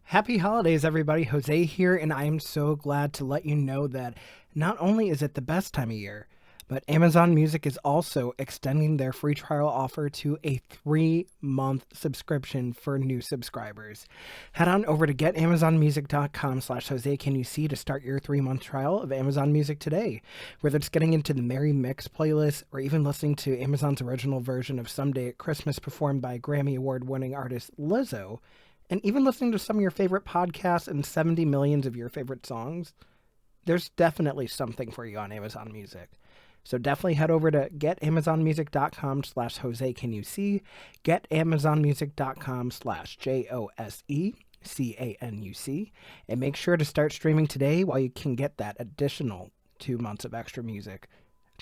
Happy holidays, everybody. Jose here, and I am so glad to let you know that not only is it the best time of year, but Amazon Music is also extending their free trial offer to a 3-month subscription for new subscribers. Head on over to getamazonmusic.com/Jose Can You See to start your 3-month trial of Amazon Music today. Whether it's getting into the Merry Mix playlist or even listening to Amazon's original version of Someday at Christmas performed by Grammy Award-winning artist Lizzo, and even listening to some of your favorite podcasts and 70 millions of your favorite songs, there's definitely something for you on Amazon Music. So definitely head over to getamazonmusic.com/Jose Can You See, getamazonmusic.com/JOSECANUC, and make sure to start streaming today while you can get that additional 2 months of extra music.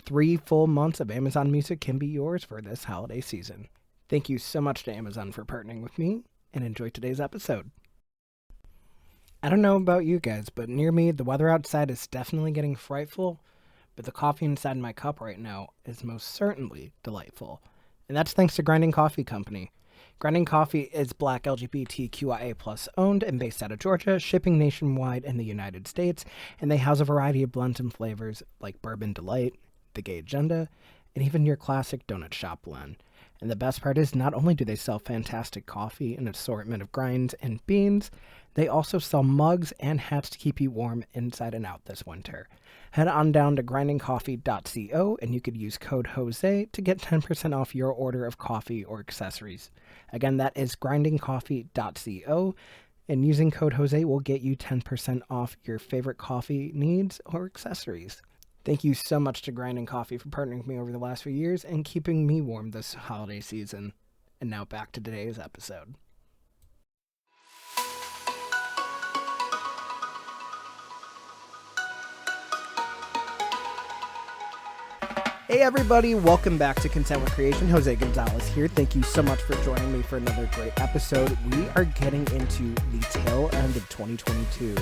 3 full months of Amazon Music can be yours for this holiday season. Thank you so much to Amazon for partnering with me, and enjoy today's episode. I don't know about you guys, but near me, the weather outside is definitely getting frightful, but the coffee inside my cup right now is most certainly delightful. And that's thanks to Grinding Coffee Company. Grinding Coffee is Black LGBTQIA plus owned and based out of Georgia, shipping nationwide in the United States, and they house a variety of blends and flavors like Bourbon Delight, The Gay Agenda, and even your classic donut shop blend. And the best part is, not only do they sell fantastic coffee and an assortment of grinds and beans, they also sell mugs and hats to keep you warm inside and out this winter. Head on down to grindingcoffee.co and you could use code Jose to get 10% off your order of coffee or accessories. Again, that is grindingcoffee.co, and using code Jose will get you 10% off your favorite coffee needs or accessories. Thank you so much to Grinding Coffee for partnering with me over the last few years and keeping me warm this holiday season. And now back to today's episode. Hey everybody, welcome back to Content with Creation. Jose Gonzalez here. Thank you so much for joining me for another great episode. We are getting into the tail end of 2022.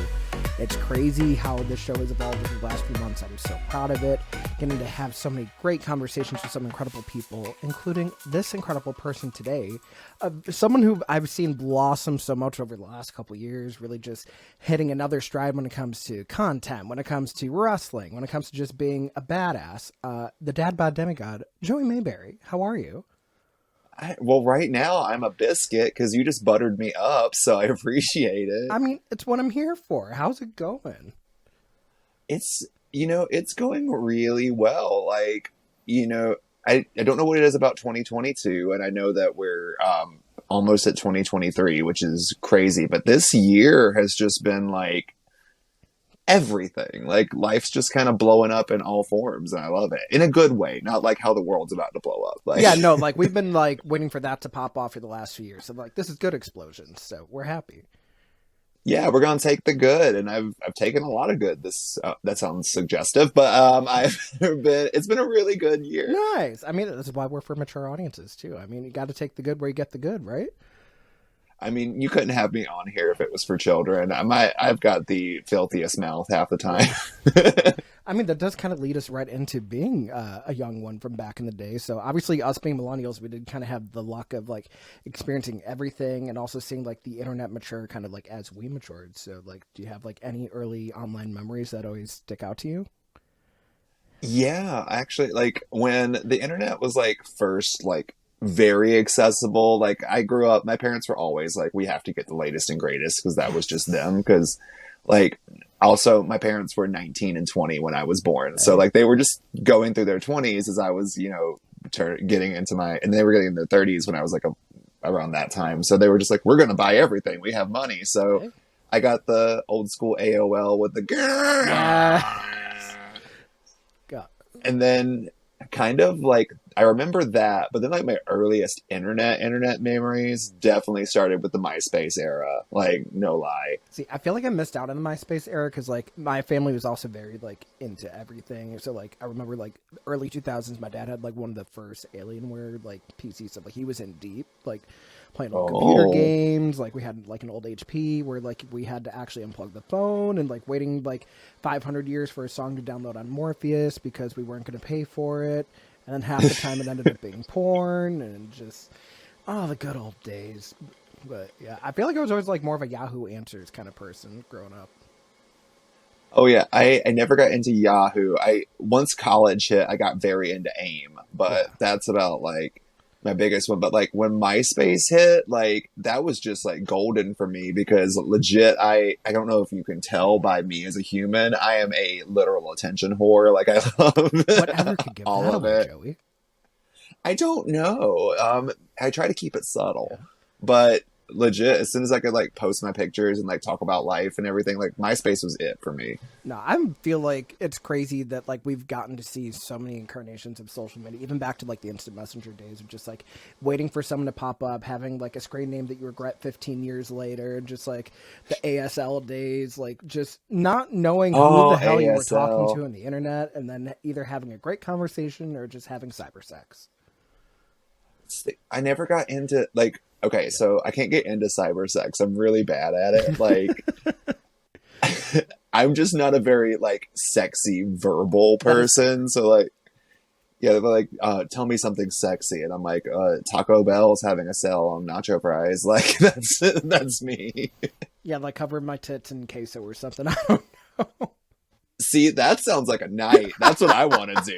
It's crazy how this show has evolved over the last few months. I'm so proud of it. Getting to have so many great conversations with some incredible people, including this incredible person today. Someone who I've seen blossom so much over the last couple years, really just hitting another stride when it comes to content, when it comes to wrestling, when it comes to just being a badass. The dad bod demigod, Joey Mayberry. How are you? Well, right now I'm a biscuit because you just buttered me up, so I appreciate it. I mean, it's what I'm here for. How's it going? It's going really well. I don't know what it is about 2022, and I know that we're almost at 2023, which is crazy. But this year has just been like everything. Like life's just kind of blowing up in all forms, and I love it in a good way, not like how the world's about to blow up. Yeah, no, like we've been like waiting for that to pop off for the last few years. So like this is good explosions, so we're happy. Yeah, we're gonna take the good, and I've taken a lot of good. This that sounds suggestive, but I've it's been a really good year. Nice. I mean, this is why we're for mature audiences too. I mean, you got to take the good where you get the good, right? I mean, you couldn't have me on here if it was for children. I've got the filthiest mouth half the time. I mean, that does kind of lead us right into being a young one from back in the day. So obviously us being millennials, we did kind of have the luck of like experiencing everything and also seeing like the internet mature kind of like as we matured. So like, do you have like any early online memories that always stick out to you? Yeah, actually, like when the internet was like first like very accessible, like I grew up, my parents were always like, we have to get the latest and greatest because that was just them. Because like also my parents were 19 and 20 when I was born, so like they were just going through their 20s as I was, getting into and they were getting in their 30s when I was like around that time. So they were just like, we're gonna buy everything, we have money. So I got the old school AOL with the Yeah. God. and then kind of like I remember that, but then like my earliest internet memories definitely started with the MySpace era. Like no lie. See, I feel like I missed out on the MySpace era because like my family was also very like into everything. So like I remember like early 2000s, my dad had like one of the first Alienware like PC stuff. Like he was in deep, like playing old computer games. Like we had like an old HP where like we had to actually unplug the phone and like waiting like 500 years for a song to download on Morpheus because we weren't going to pay for it. And then half the time it ended up being porn and just, oh, the good old days. But yeah, I feel like I was always like more of a Yahoo Answers kind of person growing up. Oh yeah, I never got into Yahoo. I once college hit, I got very into AIM, but Yeah. that's about like my biggest one. But like when MySpace hit, like that was just like golden for me because legit, I don't know if you can tell by me as a human, I am a literal attention whore. Like I Whatever love could give all that of away, it. Joey. I don't know. I try to keep it Yeah. subtle, but legit, as soon as I could like post my pictures and like talk about life and everything, like MySpace was it for me. No, I feel like it's crazy that like we've gotten to see so many incarnations of social media, even back to like the instant messenger days of just like waiting for someone to pop up, having like a screen name that you regret 15 years later, just like the ASL days, like just not knowing who Oh, the hell you were talking ASL. to on the internet, and then either having a great conversation or just having cyber sex. I never got into like okay, Yeah. so I can't get into cyber sex. I'm really bad at it. Like I'm just not a very like sexy verbal That is fair. person. So like yeah, they're like tell me something sexy and I'm like Taco Bell's having a sale on nacho fries. Like that's me. Yeah, like covering my tits in queso or something. I don't know. See, that sounds like a night. That's what I want to do.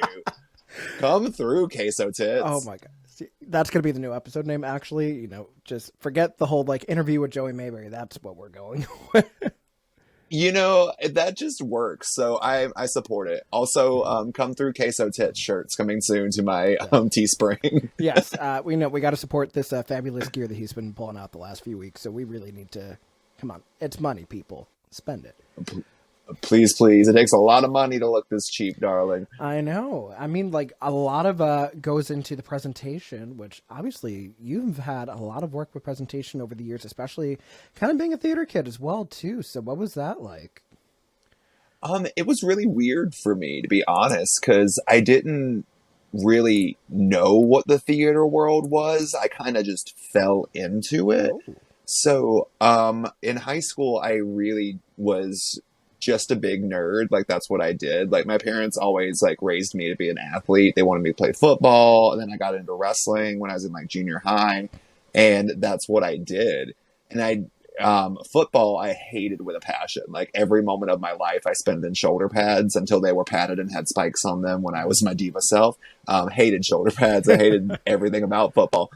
Come through, queso Oh tits. my god. See, that's gonna be the new episode name. Actually, just forget the whole like interview with Joey Mayberry. That's what we're going with. You know, that just works. So I support it. Also, come through queso tits shirts coming soon to my Yeah. Teespring. Yes, we know we got to support this fabulous gear that he's been pulling out the last few weeks. So we really need to. Come on, it's money, people. Spend it. Please, please. It takes a lot of money to look this cheap, darling. I know. I mean, like a lot of goes into the presentation, which obviously you've had a lot of work with presentation over the years, especially kind of being a theater kid as well too. So what was that like? It was really weird for me to be honest, because I didn't really know what the theater world was. I kind of just fell into it. Oh, So, in high school, I really was just a big nerd. Like that's what I did. Like my parents always like raised me to be an athlete. They wanted me to play football, and then I got into wrestling when I was in like junior high, and that's what I did. And I football I hated with a passion. Like every moment of my life I spent in shoulder pads until they were padded and had spikes on them when I was my diva self. Hated shoulder pads. I hated everything about football.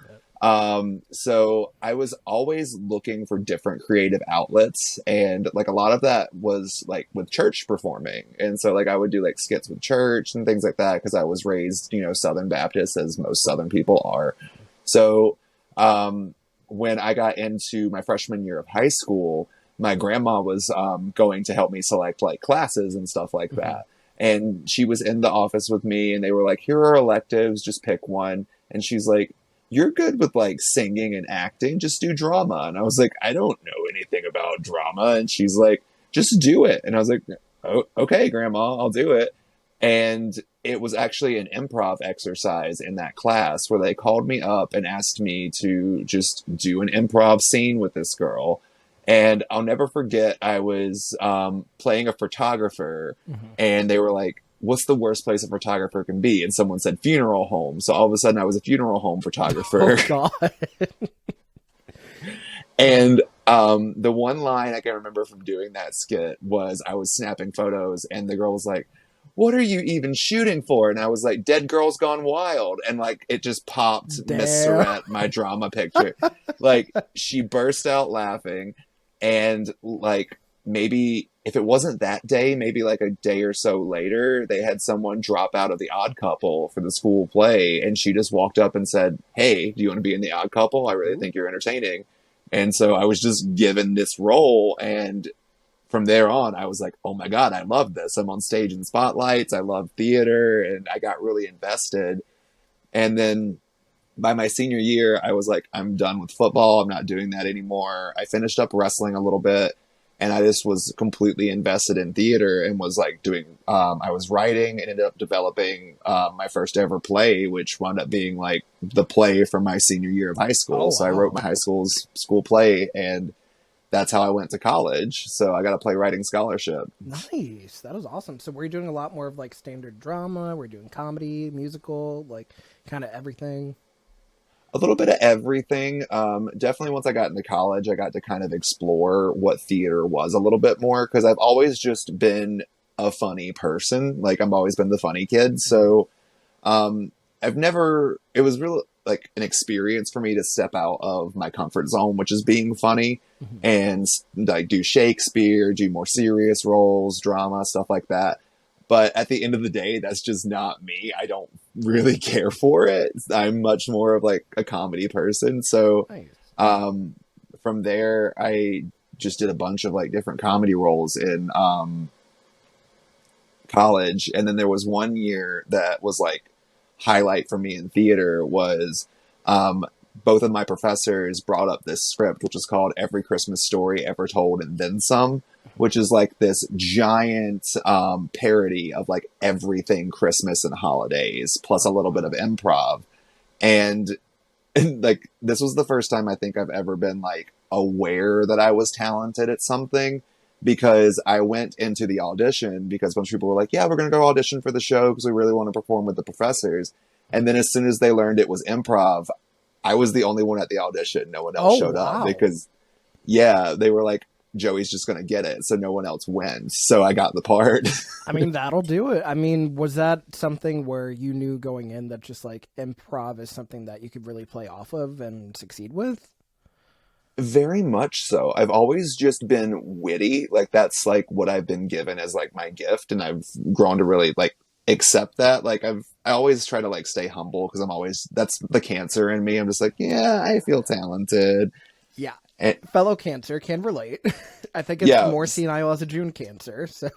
So I was always looking for different creative outlets, and like a lot of that was like with church performing. And so like I would do like skits with church and things like that because I was raised, Southern Baptist as most Southern people are. So when I got into my freshman year of high school, my grandma was going to help me select like classes and stuff like hmm. that. And she was in the office with me, and they were like, "Here are electives, just pick one." And she's like, "You're good with like singing and acting, just do drama." And I was like, "I don't know anything about drama." And she's like, "Just do it." And I was like, "Oh, okay, grandma, I'll do it." And it was actually an improv exercise in that class where they called me up and asked me to just do an improv scene with this girl. And I'll never forget, I was playing a photographer, Hmm. and they were like, "What's the worst place a photographer can be?" And someone said funeral home. So all of a sudden, I was a funeral home Oh photographer. God. And the one line I can remember from doing that skit was I was snapping photos, and the girl was like, "What are you even shooting for?" And I was like, "Dead Girls Gone Wild." And like it just popped Miss Damn. Surratt, my drama picture. Like she burst out laughing, and like maybe if it wasn't that day, maybe like a day or so later, they had someone drop out of the Odd Couple for the school play, and she just walked up and said, "Hey, do you want to be in the Odd Couple? I really Ooh. think you're entertaining." And so I was just given this role, and from there on, I was like, "Oh my god, I love this! I'm on stage in spotlights. I love theater," and I got really invested. And then by my senior year, I was like, I'm done with football. I'm not doing that anymore. I finished up wrestling a little bit, and I just was completely invested in theater and was like doing, I was writing and ended up developing my first ever play, which wound up being like the play from my senior year of high Oh school. So I wrote wow. my high school's school play, and that's how I went to college. So I got a playwriting scholarship. Nice. That was awesome. So we're doing a lot more of like standard drama. We're doing comedy, musical, like kind of everything. A little bit of everything. Definitely once I got into college, I got to kind of explore what theater was a little bit more because I've always just been a funny person. Like I've always been the funny kid. Mhm. So um, I've never, it was really like an experience for me to step out of my comfort zone, which is being funny Mhm. and like do Shakespeare, do more serious roles, drama, stuff like that. But at the end of the day, that's just not me. I don't really care for it. I'm much more of like a comedy person. So Nice. um, from there, I just did a bunch of like different comedy roles in college. And then there was one year that was like highlight for me in theater was um, both of my professors brought up this script, which is called Every Christmas Story Ever Told and Then Some, which is like this giant parody of like everything Christmas and holidays, plus a Oh little bit of wow. improv. And, and like this was the first time I think I've ever been like aware that I was talented at something because I went into the audition because a bunch of people were like, "Yeah, we're going to go audition for the show because we really want to perform with the professors." And then as soon as they learned it was improv, I was the only one at the audition. No one else Oh showed up wow. because, yeah, they were like, Joey's just going to get it. So no one else wins. So I got the part. I mean, that'll do it. I mean, was that something where you knew going in that just like improv is something that you could really play off of and succeed with? Very much so. I've always just been witty. Like that's like what I've been given as like my gift. And I've grown to really like accept that. I always try to like stay humble because I'm always, that's the cancer in me. I'm just like, yeah, I feel talented. Yeah. And Fellow Cancer can relate. I think it's yeah, more senile as a June Cancer. So,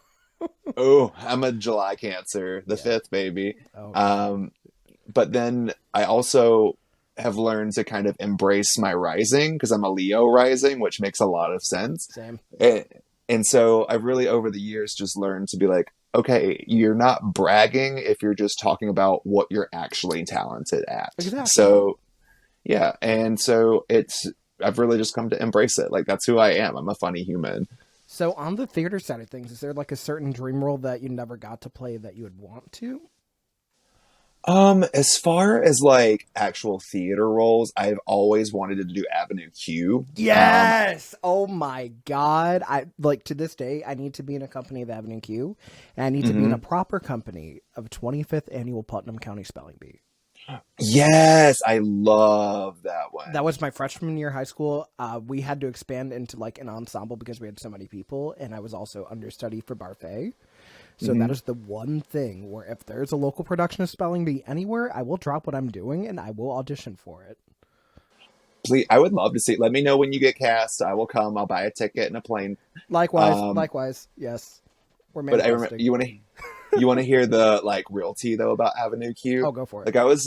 oh, I'm a July Cancer, the yeah. fifth baby. Oh, God. Um, but then I also have learned to kind of embrace my rising because I'm a Leo rising, which makes a lot of sense. Same. And, and so I've really over the years just learned to be like, okay, you're not bragging if you're just talking about what you're actually talented at. Exactly. So yeah, and so I've really just come to embrace it. Like that's who I am. I'm a funny human. So, on the theater side of things, is there like a certain dream role that you never got to play that you would want to? As far as like actual theater roles, I've always wanted to do Avenue Q. Yes. Oh my God. I like to this day, I need to be in a company of Avenue Q, and I need to be in a Mhm. proper company of 25th Annual Putnam County Spelling Bee. Yes, I love that That one. was my freshman year of high school. We had to expand into like an ensemble because we had so many people, and I was also understudy for Barfay. So that Hmm. is the one thing where if there's a local production of Spelling Bee anywhere, I will drop what I'm doing and I will audition for it. Please, I would love to see. Let me know when you get cast. I will come. I'll buy a ticket and a plane. Likewise, Um, likewise. Yes, we're but I remember manifesting. you want to hear the like real tea though about Avenue Q. Oh, go for it. Like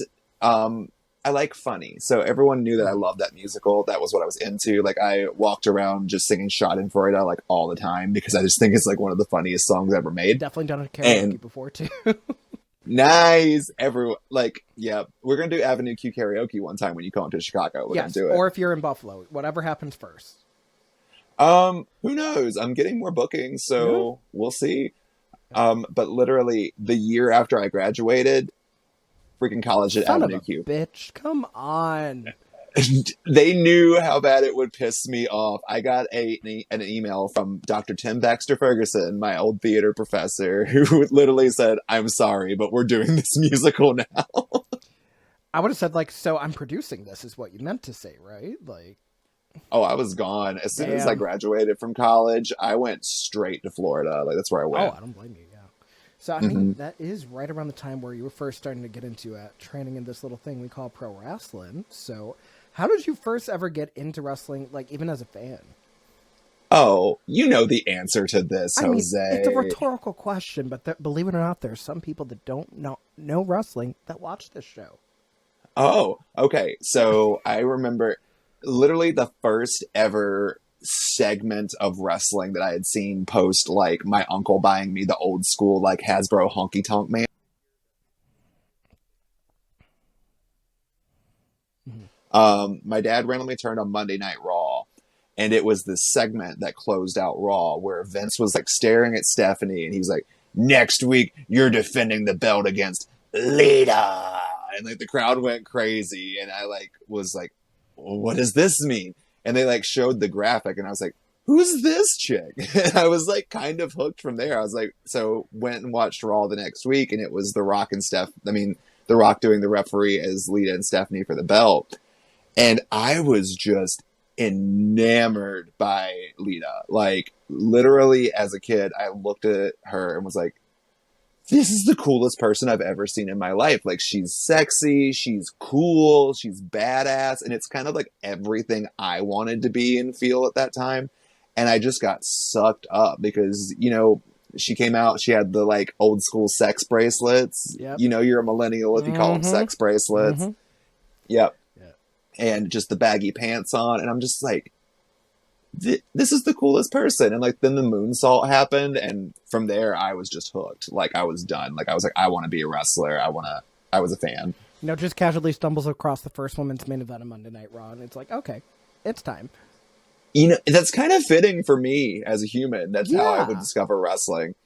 um I like funny, so everyone knew that I Mhm. loved that musical. That was what I was into. Like I walked around just singing "Schadenfreude" like all the time because I just think it's like one of the funniest songs ever made. Definitely done a And karaoke before too. nice, everyone like yeah, we're gonna do Avenue Q karaoke one time when you come to Chicago. We're gonna Yes, do it. or if you're in Buffalo, whatever happens first. Who knows? I'm getting more bookings, Yeah. so we'll see. But literally the year after I graduated, freaking college at Son of Avenue a Q. bitch. Come on. They knew how bad it would piss me off. I got an email from Dr. Tim Baxter Ferguson, my old theater professor, who literally said, "I'm sorry, but we're doing this musical now." I would have said like, so I'm producing this is what you meant to say, right? Like, Oh, I was gone. As soon as I damn. graduated from college, I went straight to Florida. Like that's where I Oh, went. I don't blame you. Yeah. So I mean, Hmm. that is right around the time where you were first starting to get into training in this little thing we call pro wrestling. So, how did you first ever get into wrestling? Like, even as a fan? Oh, you know the answer to this, I mean, it's a Jose. rhetorical question, but believe it or not, there's some people that don't know wrestling that watch this show. Oh, okay. So I remember literally the first ever segment of wrestling that I had seen post like my uncle buying me the old school like Hasbro honky tonk man. Mhm. My dad randomly turned on Monday Night Raw, and it was this segment that closed out Raw where Vince was like staring at Stephanie, and he was like, "Next week you're defending the belt against Lita." and like the crowd went crazy, and I like was like, well, what does this mean? And they like showed the graphic, and I was like, who's this chick? And I was like kind of hooked from there. I was like, so went and watched Raw the next week, and it was The Rock and The Rock doing the referee as Lita and Stephanie for the belt. And I was just enamored by Lita. Like, literally, as a kid, I looked at her and was like, this is the coolest person I've ever seen in my life. Like, she's sexy, she's cool, she's badass, and it's kind of like everything I wanted to be and feel at that time. And I just got sucked up because, she came out, she had the like old school sex bracelets. Yep. You're a millennial if you call them sex bracelets. Yep. Yeah. And just the baggy pants on. And I'm just like, this is the coolest person. And like then the moonsault happened, and from there I was just hooked. Like I was done. Like I was like, I want to be a wrestler. I was a fan. Just casually stumbles across the first women's main event of Monday Night Raw, and it's like, okay, it's time. That's kind of fitting for me as a human. That's how I would discover wrestling.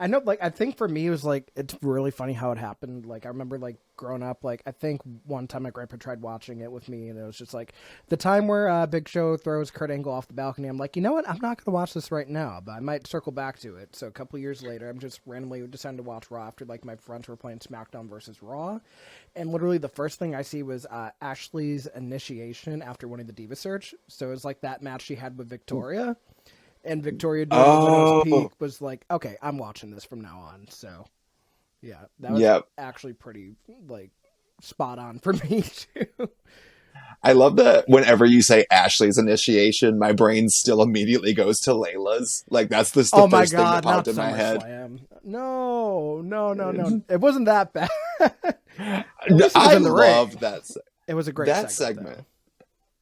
I know, like, I think for me, it was, like, it's really funny how it happened. Like, I remember, like, growing up, like, I think one time my grandpa tried watching it with me, and it was just, like, the time where Big Show throws Kurt Angle off the balcony. I'm like, you know what? I'm not going to watch this right now, but I might circle back to it. So a couple years later, I'm just randomly deciding to watch Raw after, like, my friends were playing SmackDown versus Raw. And literally the first thing I see was Ashley's initiation after winning the Diva Search. So it was, like, that match she had with Victoria. And Victoria doing the Widow's Peak was like, okay, I'm watching this from now on. So, yeah, that was actually pretty, like, spot on for me, too. I love that whenever you say Ashley's initiation, my brain still immediately goes to Layla's. Like, that's the first thing that popped in my head. No. It wasn't that bad. I love that. It was a great segment.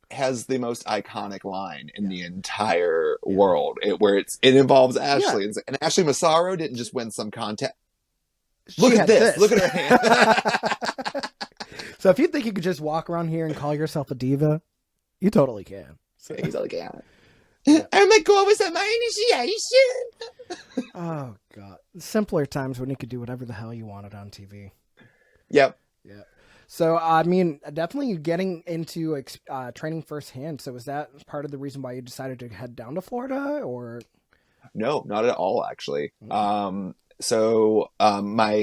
Has the most iconic line in the entire world, where it involves Ashley, and Ashley Massaro didn't just win some contest. Look at this! Look at her hand. So if you think you could just walk around here and call yourself a diva, you totally can. So. He's like, yeah. Oh my God, was that my initiation? Oh God, simpler times when you could do whatever the hell you wanted on TV. Yep. Yeah. So, I mean, definitely getting into training firsthand. So, was that part of the reason why you decided to head down to Florida, or? No, not at all, actually. My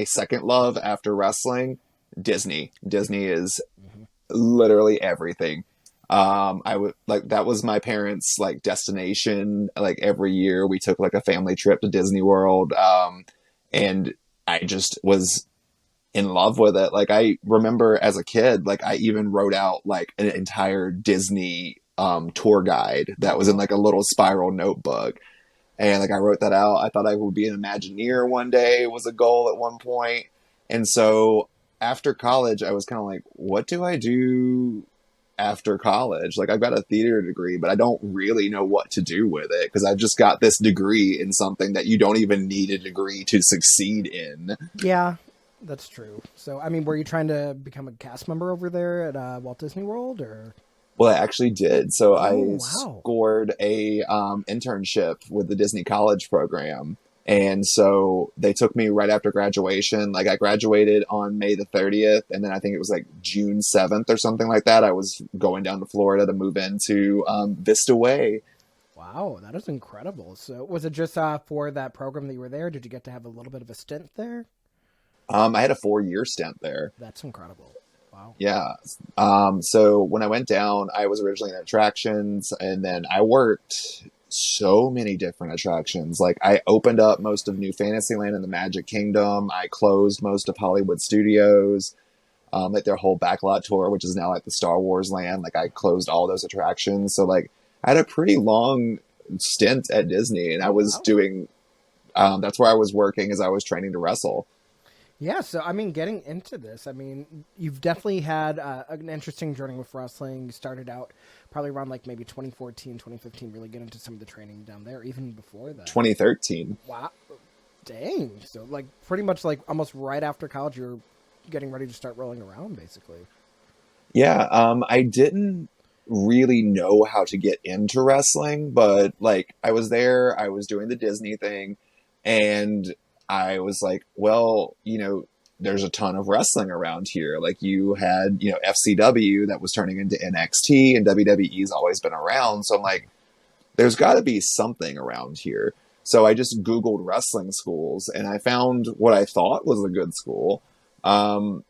second love after wrestling, Disney. Disney is literally everything. That was my parents' like destination. Like every year we took like a family trip to Disney World. And I just was in love with it. Like I remember as a kid, like I even wrote out like an entire Disney tour guide that was in like a little spiral notebook. And like I wrote that out. I thought I would be an Imagineer one day was a goal at one point. And so after college, I was kind of like, what do I do after college? Like I've got a theater degree, but I don't really know what to do with it because I've just got this degree in something that you don't even need a degree to succeed in. Yeah. That's true. So, I mean, were you trying to become a cast member over there at Walt Disney World, or? Well, I actually did. So I scored a internship with the Disney College program. And so they took me right after graduation. Like I graduated on May the 30th. And then I think it was like June 7th or something like that. I was going down to Florida to move into Vista Way. Wow, that is incredible. So was it just for that program that you were there? Did you get to have a little bit of a stint there? I had a 4-year stint there. That's incredible. Wow. Yeah. So when I went down, I was originally in attractions, and then I worked so many different attractions. Like I opened up most of New Fantasyland and the Magic Kingdom. I closed most of Hollywood Studios, like their whole backlot tour, which is now like the Star Wars land. Like I closed all those attractions. So like I had a pretty long stint at Disney, and I was doing, that's where I was working as I was training to wrestle. Yeah, so, I mean, getting into this, I mean, you've definitely had an interesting journey with wrestling. You started out probably around, like, maybe 2014, 2015, really get into some of the training down there, even before that. 2013. Wow. Dang. So, like, pretty much, like, almost right after college, you're getting ready to start rolling around, basically. Yeah, I didn't really know how to get into wrestling, but, like, I was there, I was doing the Disney thing, and I was like, well, there's a ton of wrestling around here. Like you had, FCW that was turning into NXT, and WWE's always been around. So I'm like, there's got to be something around here. So I just Googled wrestling schools and I found what I thought was a good school. Um,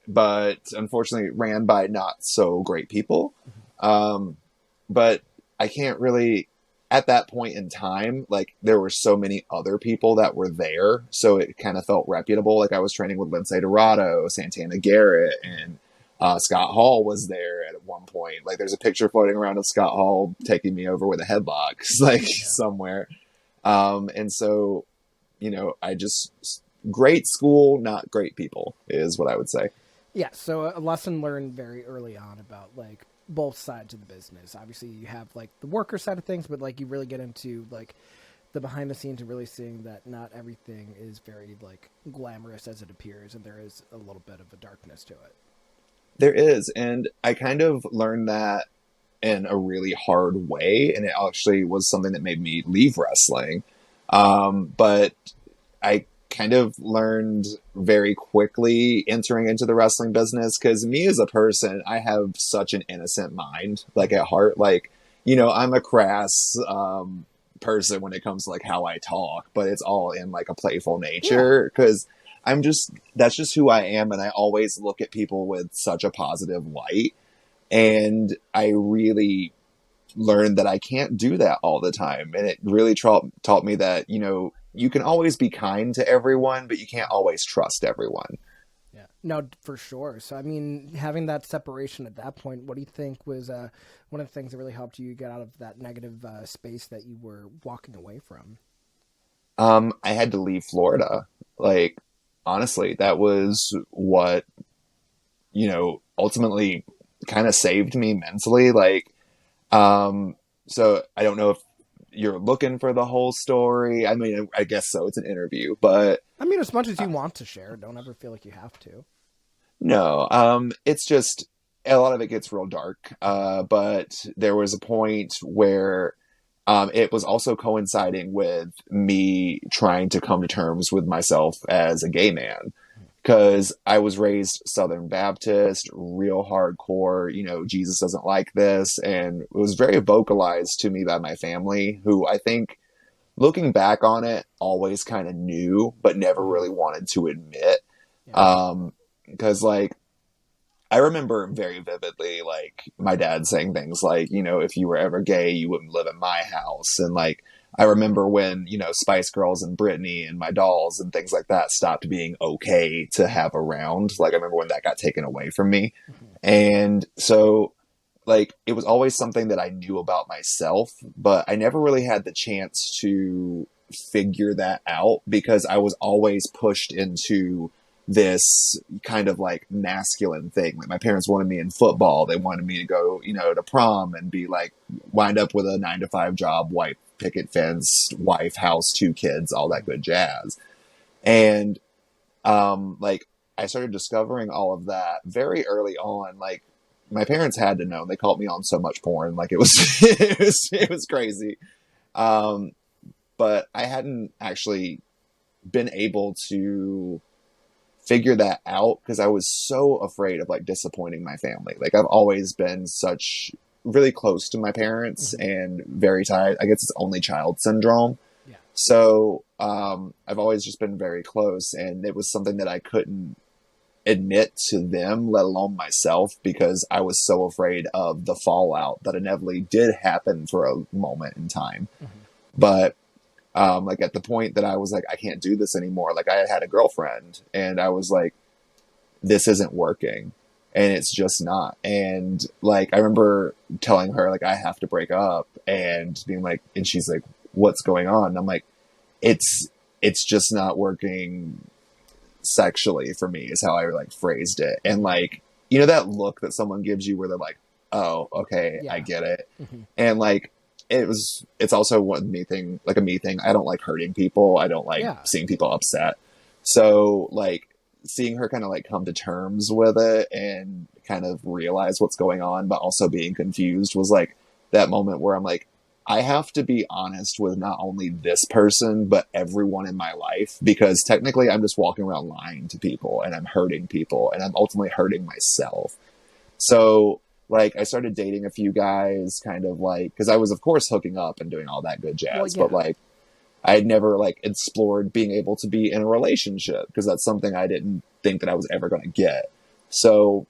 but unfortunately ran by not so great people. Um, but I can't really, at that point in time, like there were so many other people that were there. So it kind of felt reputable. Like I was training with Lindsay Dorado, Santana Garrett, and Scott Hall was there at one point. Like there's a picture floating around of Scott Hall taking me over with a headlock, like Yeah. somewhere. And so, I just, great school, not great people is what I would say. Yeah, so a lesson learned very early on about like both sides of the business. Obviously, you have like the worker side of things, but like you really get into like the behind the scenes and really seeing that not everything is very like glamorous as it appears, and there is a little bit of a darkness to it. There is. And I kind of learned that in a really hard way. And it actually was something that made me leave wrestling. But I kind of learned very quickly entering into the wrestling business because me as a person, I have such an innocent mind, like at heart. Like, I'm a crass person when it comes to like how I talk, but it's all in like a playful Yeah, nature because that's just who I am. And I always look at people with such a positive light. And I really learned that I can't do that all the time. And it really taught me that, you can always be kind to everyone, but you can't always trust everyone. yeah, no, for sure. So, I mean, having that separation at that point, what do you think was one of the things that really helped you get out of that negative space that you were walking away from? I had to leave Florida. Like, honestly, that was what, ultimately kind of saved me mentally. Like, so I don't know if you're looking for the whole story. I mean, I guess so. It's an interview, but I mean, as much as you want to share, don't ever feel like you have to. no, it's just a lot of it gets real dark. But there was a point where it was also coinciding with me trying to come to terms with myself as a gay man. Because I was raised Southern Baptist, real hardcore, Jesus doesn't like this. And it was very vocalized to me by my family, who I think, looking back on it, always kind of knew, but never Mm-hmm. really wanted to admit. Yeah. Because, like, I remember very vividly, like, my dad saying things like, if you were ever gay, you wouldn't live in my house. And, like, I remember when, Spice Girls and Britney and my dolls and things like that stopped being okay to have around. Like, I remember when that got taken away from me. Mm-hmm. And so, like, it was always something that I knew about myself, but I never really had the chance to figure that out because I was always pushed into this kind of like masculine thing. Like my parents wanted me in football. They wanted me to go, to prom and be like, wind up with a 9 to 5 job, white picket fence, wife, house, 2 kids, all that good jazz. And, like I started discovering all of that very early on. Like my parents had to know. They caught me on so much porn. Like it was, it was crazy. Um, but I hadn't actually been able to figure that out because I was so afraid of like disappointing my family. Like I've always been such really close to my parents Mm-hmm. and very tied. I guess it's only child syndrome. Yeah. So I've always just been very close, and it was something that I couldn't admit to them, let alone myself, because I was so afraid of the fallout that inevitably did happen for a moment in time. Mm-hmm. But like at the point that I was like, I can't do this anymore. Like I had a girlfriend, and I was like, this isn't working, and it's just not. And like I remember telling her like I have to break up, and being like, and she's like, what's going on? And I'm like, it's it's just not working sexually for me is how I like phrased it. And Mm-hmm. like, that look that someone gives you where they're like, oh, okay, I Yeah. get it. Mm-hmm. And like, it's also one me thing, like a me thing. I don't like hurting people. I don't like Yeah. seeing people upset. So like seeing her kind of like come to terms with it and kind of realize what's going on, but also being confused was like that moment where I'm like, I have to be honest with not only this person, but everyone in my life, because technically I'm just walking around lying to people and I'm hurting people and I'm ultimately hurting myself. So, like, I started dating a few guys, kind of like, because I was, of course, hooking up and doing all that good Well, jazz, but yeah. like, I had never like explored being able to be in a relationship because that's something I didn't think that I was ever going to get. So,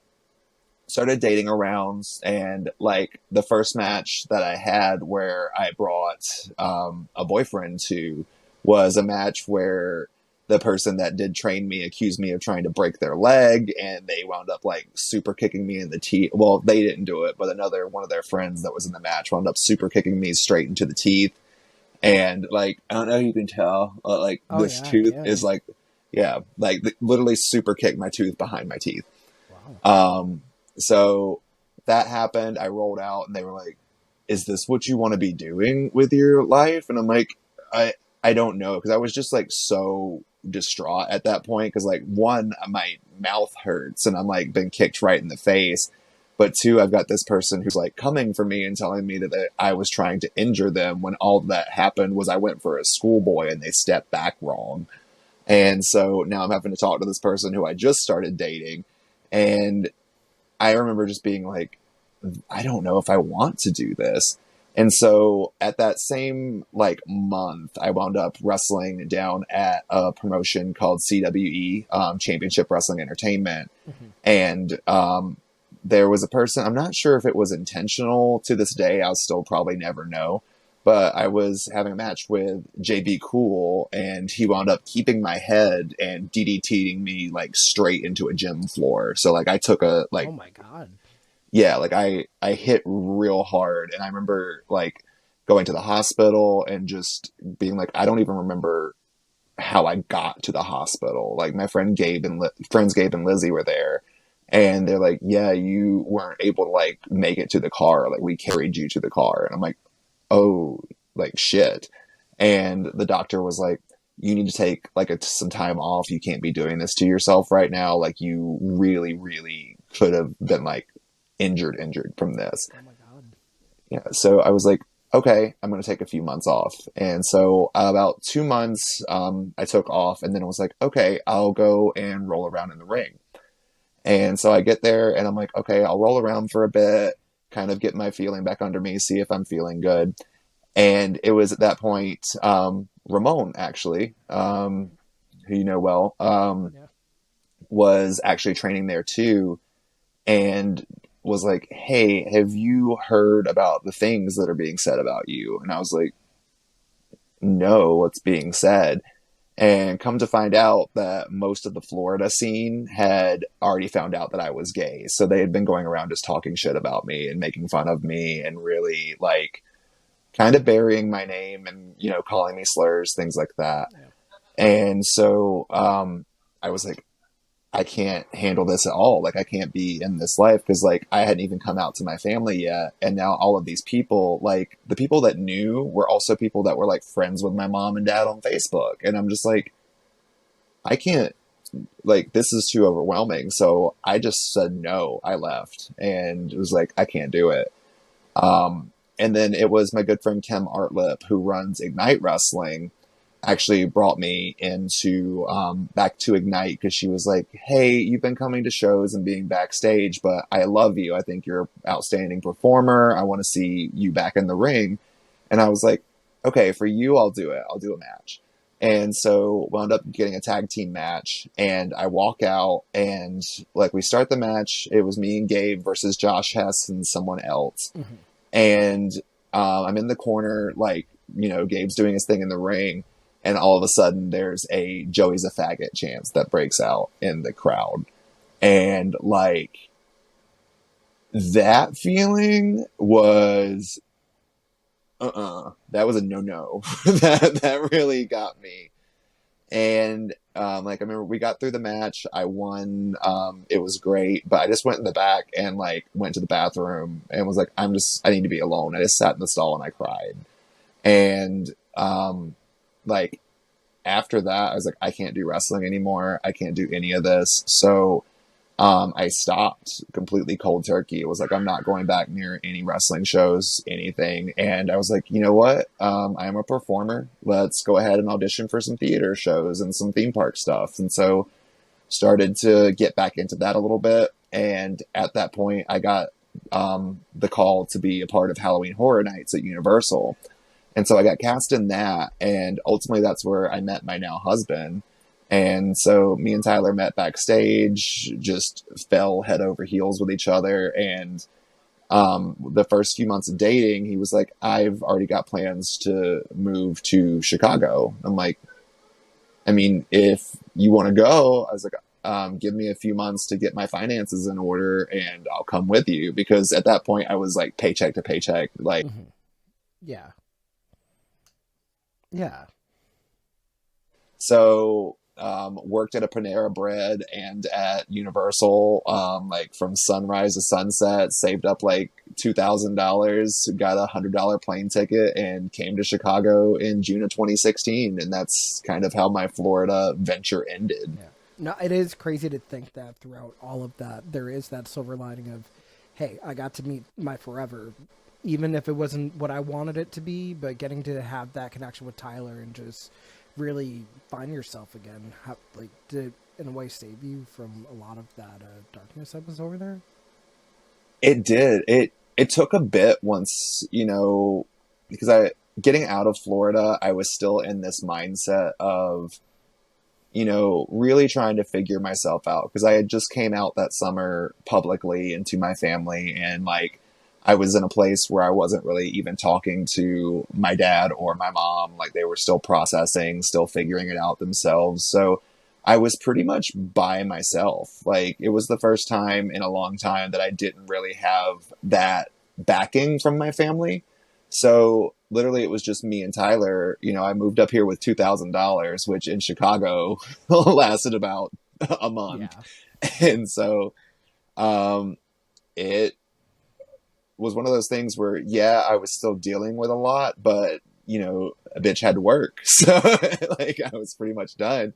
started dating around, and like the first match that I had where I brought a boyfriend to was a match where the person that did train me accused me of trying to break their leg, and they wound up like super kicking me in the teeth. Well, they didn't do it, but another one of their friends that was in the match wound up super kicking me straight into the teeth. And like, I don't know if you can tell, like Oh this yeah, I tooth is can. like, yeah, like literally super kicked my tooth behind my teeth. Wow. Um, so that happened. I rolled out and they were like, is this what you want to be doing with your life? And I'm like, I, I don't know. Cause I was just like so distraught at that point. Cause like one, my mouth hurts and I'm like been kicked right in the face. But two, I've got this person who's like coming for me and telling me that I was trying to injure them when all that happened was I went for a schoolboy and they stepped back wrong. And so now I'm having to talk to this person who I just started dating. And I remember just being like, I don't know if I want to do this. And so at that same like month, I wound up wrestling down at a promotion called CWE, Championship Wrestling Entertainment. Hmm. And there was a person, I'm not sure if it was intentional to this day, I'll still probably never know. But I was having a match with JB Cool, and he wound up keeping my head and DDTing me like straight into a gym floor. So like I took a Oh like my god. yeah, like I hit real hard, and I remember like going to the hospital and just being like, I don't even remember how I got to the hospital. Like my friends Gabe and Lizzie were there, and they're like, yeah, you weren't able to like make it to the car. Like we carried you to the car, and I'm like, oh, like shit. And the doctor was like, you need to take like some time off. You can't be doing this to yourself right now. Like you really, really could have been like injured from this. Oh my god. Yeah. So I was like, okay, I'm going to take a few months off. And so about 2 months, I took off, and then I was like, okay, I'll go and roll around in the ring. And so I get there and I'm like, okay, I'll roll around for a bit, kind of get my feeling back under me, see if I'm feeling good. And it was at that point, Ramon, actually, who you know well, Yeah. was actually training there too, and was like, hey, have you heard about the things that are being said about you? And I was like, no, what's being said? And come to find out that most of the Florida scene had already found out that I was gay. So they had been going around just talking shit about me and making fun of me and really like kind of burying my name and, you know, calling me slurs, things like that. Yeah. And so I was like, I can't handle this at all. Like, I can't be in this life because, like, I hadn't even come out to my family yet. And now all of these people, like, the people that knew were also people that were, like, friends with my mom and dad on Facebook. And I'm just like, I can't, like, this is too overwhelming. So I just said no. I left and it was like, I can't do it. And then it was my good friend Kim Artlip, who runs Ignite Wrestling, actually brought me into back to Ignite because she was like, hey, you've been coming to shows and being backstage, but I love you. I think you're an outstanding performer. I want to see you back in the ring. And I was like, okay, for you, I'll do it. I'll do a match. And so wound up getting a tag team match, and I walk out and like we start the match. It was me and Gabe versus Josh Hess and someone else. Hmm. And I'm in the corner, like, you know, Gabe's doing his thing in the ring, and all of a sudden there's a Joey's a faggot chance that breaks out in the crowd. And like that feeling was that was a no. That really got me. And like I remember we got through the match. I won. It was great, but I just went in the back and like went to the bathroom and was like, I need to be alone. I just sat in the stall and I cried. And like after that, I was like, I can't do wrestling anymore. I can't do any of this. So I stopped completely cold turkey. It was like, I'm not going back near any wrestling shows, anything. And I was like, you know what? I'm a performer. Let's go ahead and audition for some theater shows and some theme park stuff. And so started to get back into that a little bit. And at that point, I got the call to be a part of Halloween Horror Nights at Universal. And so I got cast in that. And ultimately, that's where I met my now husband. And so me and Tyler met backstage, just fell head over heels with each other. And the first few months of dating, he was like, I've already got plans to move to Chicago. I'm like, I mean, if you want to go, I was like, give me a few months to get my finances in order and I'll come with you. Because at that point, I was like paycheck to paycheck. Like, Hmm. Yeah. Yeah. so worked at a Panera Bread and at Universal, like from sunrise to sunset, saved up like $2,000, got $100 plane ticket, and came to Chicago in June of 2016. And that's kind of how my Florida venture ended. Yeah. No, it is crazy to think that throughout all of that, there is that silver lining of, hey, I got to meet my forever, even if it wasn't what I wanted it to be, but getting to have that connection with Tyler and just really find yourself again, like, to, in a way, save you from a lot of that darkness that was over there. It did. It took a bit once, because I getting out of Florida, I was still in this mindset of really trying to figure myself out because I had just came out that summer publicly and to my family, and like I was in a place where I wasn't really even talking to my dad or my mom. Like they were still processing, still figuring it out themselves. So I was pretty much by myself. Like it was the first time in a long time that I didn't really have that backing from my family. So literally it was just me and Tyler. I moved up here with $2,000, which in Chicago lasted about a month. Yeah. And so um, it was one of those things where, yeah, I was still dealing with a lot, but a bitch had to work. So like I was pretty much done.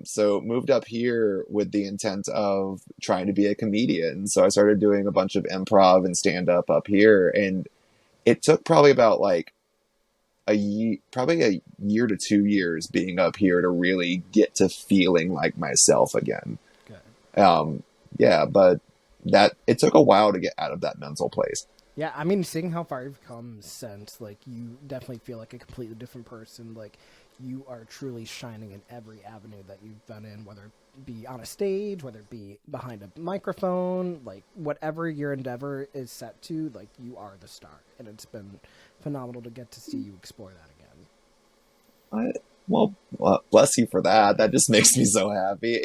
So moved up here with the intent of trying to be a comedian. So I started doing a bunch of improv and stand up here. And it took probably about like probably a year to 2 years being up here to really get to feeling like myself again. Good. Um, yeah, but that it took a while to get out of that mental place. Yeah, I mean, seeing how far you've come since, like, you definitely feel like a completely different person. Like, you are truly shining in every avenue that you've been in, whether it be on a stage, whether it be behind a microphone, like, whatever your endeavor is set to, like, you are the star. And it's been phenomenal to get to see you explore that again. Well, bless you for that. That just makes me so happy.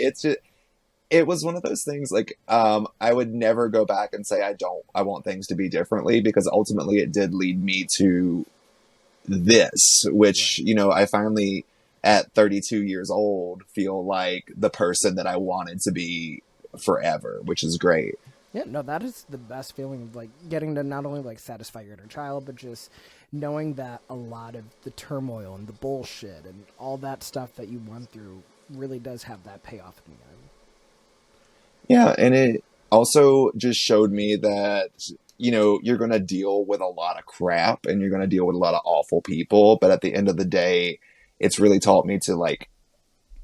It was one of those things like I would never go back and say I want things to be differently because ultimately it did lead me to this, which Right. I finally at 32 years old feel like the person that I wanted to be forever, which is great. Yeah, no, that is the best feeling of like getting to not only like satisfy your inner child, but just knowing that a lot of the turmoil and the bullshit and all that stuff that you went through really does have that payoff in the end. Yeah, and it also just showed me that you're going to deal with a lot of crap and you're going to deal with a lot of awful people, but at the end of the day it's really taught me to like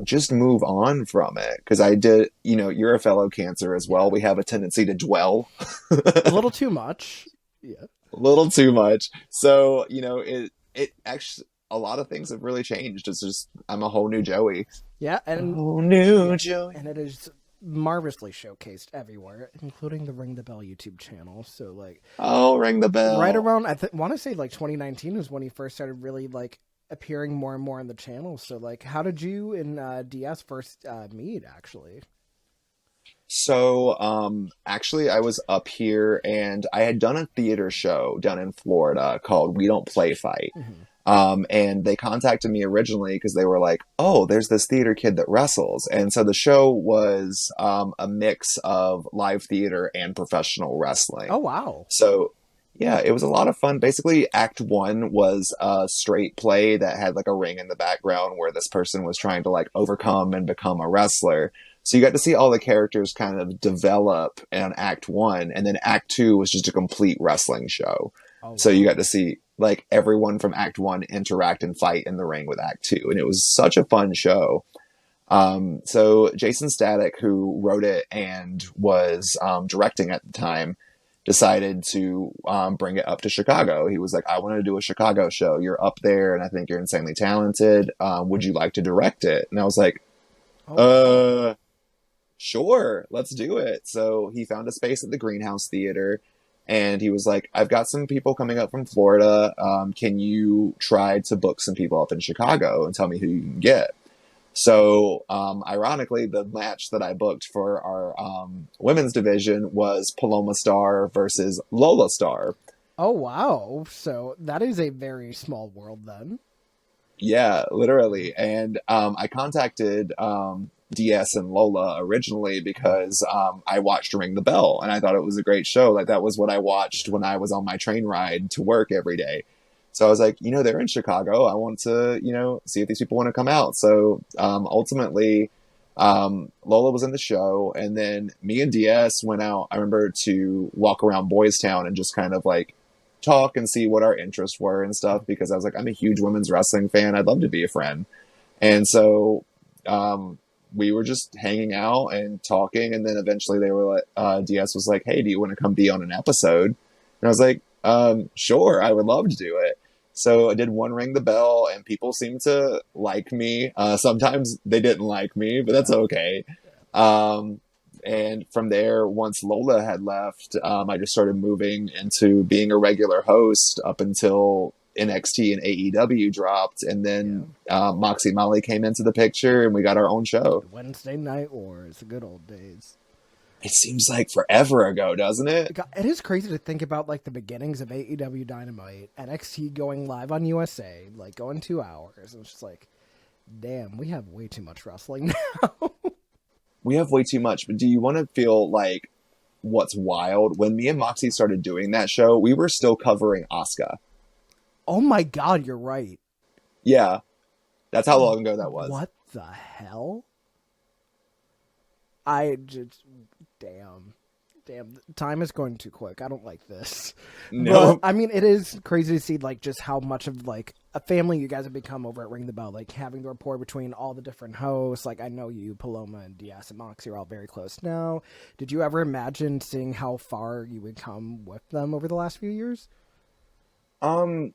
just move on from it because I did, you're a fellow Cancer as well. Yeah, We have a tendency to dwell a little too much. Yeah, a little too much. So, it actually, a lot of things have really changed. It's just, I'm a whole new Joey. yeah, A and whole new yeah, Joey. and it is marvelously showcased everywhere, including the Ring the Bell YouTube channel. So like Oh, ring the right bell. around want to say like 2019 was when he first started really like appearing more and more on the channel. So like how did you and DS first meet actually? So, actually, I was up here and I had done a theater show down in Florida called We Don't Play Fight. Hmm. And they contacted me originally because they were like, oh, there's this theater kid that wrestles. And so the show was a mix of live theater and professional Oh wrestling. wow. So, yeah, it was a lot of fun. Basically, Act One was a straight play that had like a ring in the background where this person was trying to like overcome and become a wrestler. So you got to see all the characters kind of develop in Act One, and then Act Two was just a complete wrestling show. Oh So you got wow. to see like everyone from Act One interact and fight in the ring with Act Two, and it was such a fun show. So Jason Static, who wrote it and was directing at the time, decided to bring it up to Chicago. He was like, "I want to do a Chicago show. You're up there, and I think you're insanely talented. Would you like to direct it?" And I was like, Oh wow. "Uh, sure, let's do it." So he found a space at the Greenhouse Theater. And he was like, I've got some people coming up from Florida. Can you try to book some people up in Chicago and tell me who you can get? So, ironically, the match that I booked for our women's division was Paloma Star versus Lola Star. Oh wow. So that is a very small world then. Yeah, literally. And I contacted DS and Lola originally because I watched Ring the Bell and I thought it was a great show. Like, that was what I watched when I was on my train ride to work every day. So I was like, they're in Chicago. I want to, see if these people want to come out. So ultimately, Lola was in the show. And then me and DS went out, I remember, to walk around Boys Town and just kind of like talk and see what our interests were and stuff, because I was like, I'm a huge women's wrestling fan. I'd love to be a friend. And so we were just hanging out and talking. And then eventually they were like, DS was like, hey, do you want to come be on an episode? And I was like, sure, I would love to do it. So I did one Ring the Bell, and people seemed to like me. Sometimes they didn't like me, but that's Yeah. okay. Um, and from there, once Lola had left, I just started moving into being a regular host up until NXT and AEW dropped. And Yeah. then Moxie Molly came into the picture, and we got our own show. Wednesday Night Wars, the good old days. It seems like forever ago, doesn't it? God, it is crazy to think about like the beginnings of AEW Dynamite, NXT going live on USA, like going 2 hours. And it's just like, damn, we have way too much wrestling now. We have way too much, but do you want to feel like what's wild? When me and Moxie started doing that show, we were still covering Asuka. Oh my god, you're right. Yeah, that's how long ago that was. What the hell? I just damn. Damn, time is going too quick. I don't like this. But No, I mean, it is crazy to see like just how much of like a family you guys have become over at Ring the Bell, like having the rapport between all the different hosts. Like I know you, Paloma and DS and Moxie are all very close now. Did you ever imagine seeing how far you would come with them over the last few years? um,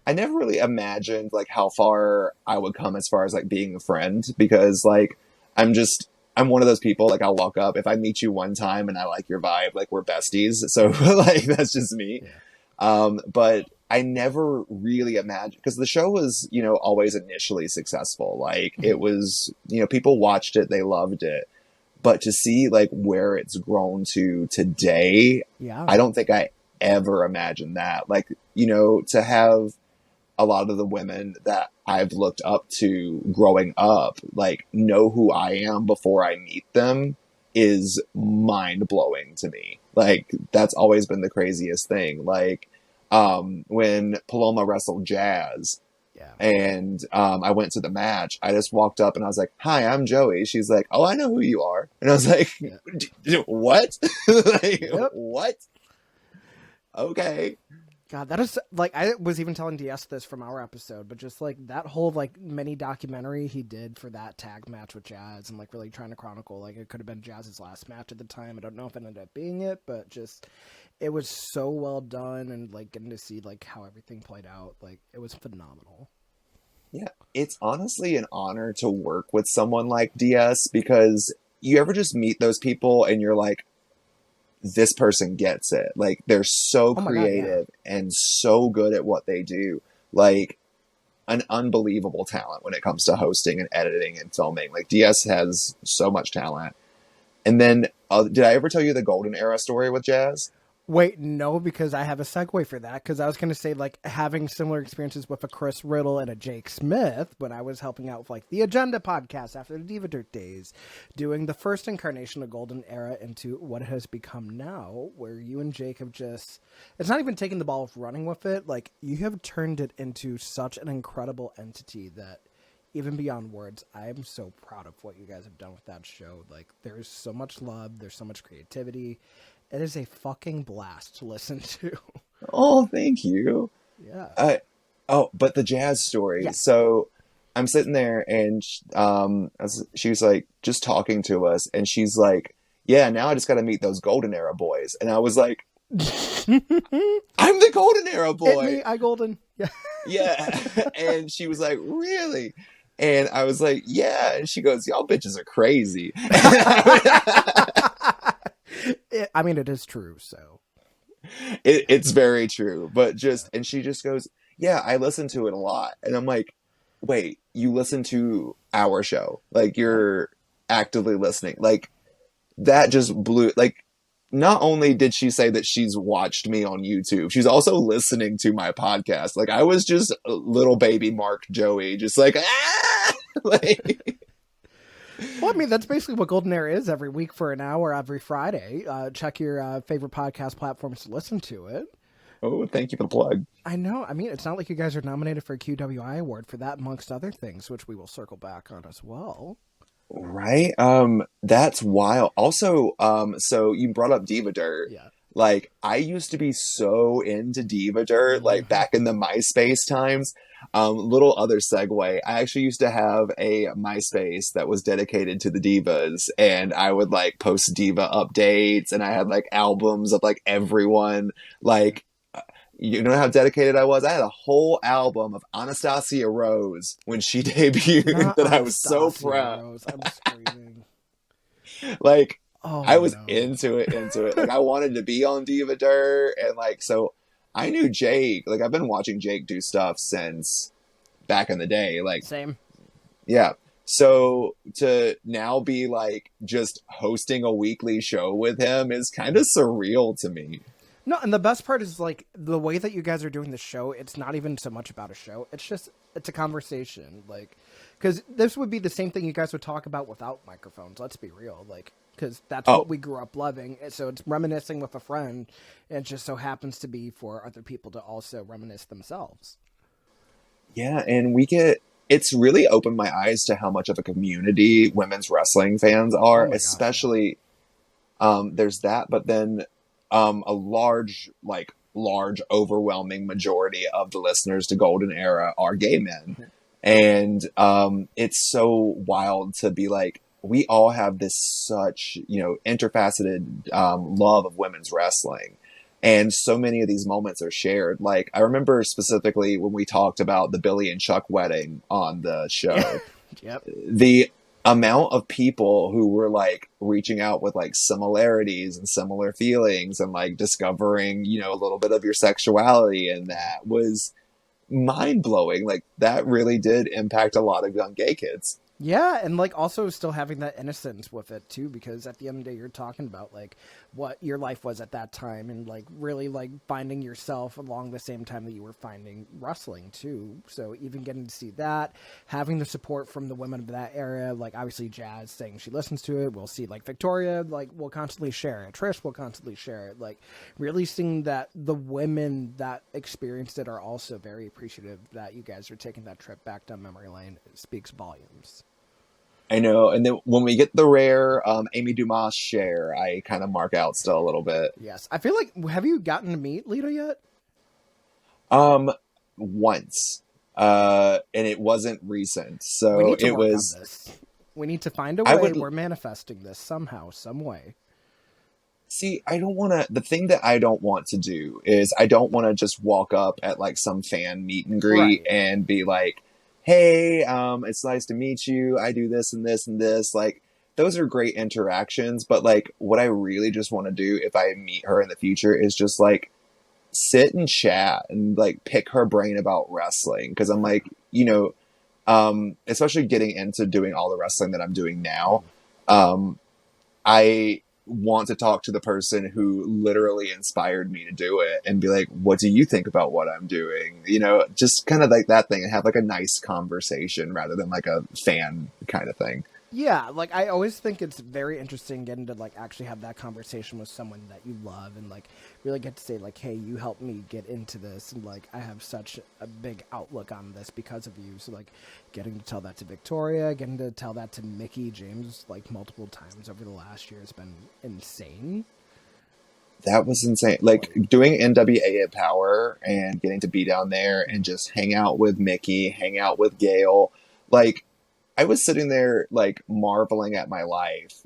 I never really imagined like how far I would come as far as like being a friend, because like I'm just I'm one of those people, like I'll walk up if I meet you one time and I like your vibe, like we're besties. So like that's just me. Yeah. But I never really imagined, because the show was, always initially successful. Like it was, people watched it, they loved it. But to see like where it's grown to today, Yeah. I don't think I ever imagined that. Like, to have a lot of the women that I've looked up to growing up, like know who I am before I meet them is mind blowing to me. Like that's always been the craziest thing. Like, when Paloma wrestled Jazz Yeah. and, I went to the match, I just walked up and I was like, hi, I'm Joey. She's like, oh, I know who you are. And I was like, Yeah. what? Like, Yep. what? Okay. God, that is like I was even telling DS this from our episode, but just like that whole like mini documentary he did for that tag match with Jazz and like really trying to chronicle like it could have been Jazz's last match at the time. I don't know if it ended up being it, but just it was so well done and like getting to see like how everything played out, like it was phenomenal. Yeah, it's honestly an honor to work with someone like DS, because you ever just meet those people and you're like, this person gets it. Like they're so Oh my god, yeah. creative and so good at what they do. Like an unbelievable talent when it comes to hosting and editing and filming. Like DS has so much talent. And then, did I ever tell you the golden era story with Jazz? Wait, no, because I have a segue for that. Because I was going to say, like, having similar experiences with a Chris Riddle and a Jake Smith when I was helping out with, like, the Agenda podcast after the Diva Dirt days, doing the first incarnation of Golden Era into what it has become now, where you and Jake have just, it's not even taking the ball of running with it. Like, you have turned it into such an incredible entity that even beyond words, I am so proud of what you guys have done with that show. Like, there's so much love, there's so much creativity. It is a fucking blast to listen to. Oh, thank you. Yeah. But the jazz story. Yes. So I'm sitting there and she was like just talking to us and she's like, yeah, now I just got to meet those golden era boys. And I was like, I'm the golden era Hit boy. me, I golden. Yeah. Yeah. And she was like, really? And I was like, yeah. And she goes, y'all bitches are crazy. I mean, it is true, so. It's very true. But and she just goes, yeah, I listen to it a lot. And I'm like, wait, you listen to our show? Like, Yeah. you're actively listening? Like, that just blew, like, not only did she say that she's watched me on YouTube, she's also listening to my podcast. Like, I was just a little baby Mark Joey, just like, ah! Like, Well, I mean, that's basically what Golden Air is every week for an hour every Friday. Check your favorite podcast platforms to listen to it. oh, thank you for the plug. I know. I mean, it's not like you guys are nominated for a QWI award for that, amongst other things, which we will circle back on as well. Right? That's wild. Also, so you brought up Diva Dirt. Yeah. Like, I used to be so into Diva Dirt, like back in the MySpace times. Little other segue. I actually used to have a MySpace that was dedicated to the divas, and I would like post diva updates, and I had like albums of like everyone. Like, you know how dedicated I was? I had a whole album of Anastasia Rose when she debuted Not that I was so Anastasia proud. Rose. I'm screaming. Like, Oh, I was no. into it. Like, I wanted to be on Diva Dirt, and like, so I knew Jake. Like, I've been watching Jake do stuff since back in the day. Like, Same. yeah. So to now be like just hosting a weekly show with him is kind of surreal to me. No, and the best part is like the way that you guys are doing the show. It's not even so much about a show. It's a conversation. Like, because this would be the same thing you guys would talk about without microphones. Let's be real. Like, because that's Oh, what we grew up loving. So it's reminiscing with a friend. And it just so happens to be for other people to also reminisce themselves. yeah. And it's really opened my eyes to how much of a community women's wrestling fans Oh are, my gosh, yeah. especially, there's that, but then, a large, overwhelming majority of the listeners to Golden Era are gay men. And, it's so wild to be like, we all have this such, interfaceted, love of women's wrestling. And so many of these moments are shared. Like, I remember specifically when we talked about the Billy and Chuck wedding on the Yeah. show, Yep. the amount of people who were like reaching out with like similarities and similar feelings and like discovering, a little bit of your sexuality, and that was mind blowing. Like, that really did impact a lot of young gay kids. Yeah, and like also still having that innocence with it too, because at the end of the day, you're talking about like what your life was at that time, and like really like finding yourself along the same time that you were finding wrestling too. So even getting to see that, having the support from the women of that era, like obviously Jazz saying she listens to it. We'll see like Victoria, like will constantly share it. Trish will constantly share it. Like really seeing that the women that experienced it are also very appreciative that you guys are taking that trip back down memory lane. It speaks volumes. I know. And then when we get the rare Amy Dumas share, I kind of mark out still a little bit. Yes, I feel like have you gotten to meet Lita yet? Um, Once, and it wasn't recent, We so need to it work on was. this. We need to find a I way. would We're manifesting this somehow, some way. see. I don't want to. The thing that I don't want to do is I don't want to just walk up at like some fan meet and greet Right. and be like, "Hey, it's nice to meet you. I do this and this and this." Like, those are great interactions, but like what I really just want to do if I meet her in the future is just like sit and chat and like pick her brain about wrestling, because I'm like, especially getting into doing all the wrestling that I'm doing now, I want to talk to the person who literally inspired me to do it and be like, what do you think about what I'm doing? Just kind of like that thing, and have like a nice conversation rather than like a fan kind of thing. Yeah, like I always think it's very interesting getting to like actually have that conversation with someone that you love and like really get to say like, "Hey, you helped me get into this," and like I have such a big outlook on this because of you. So like, getting to tell that to Victoria, getting to tell that to Mickey James like multiple times over the last year has been insane. That was insane. Like Like, doing NWA at Power and getting to be down there and just hang out with Mickey, hang out with Gail. Like I was sitting there like marveling at my life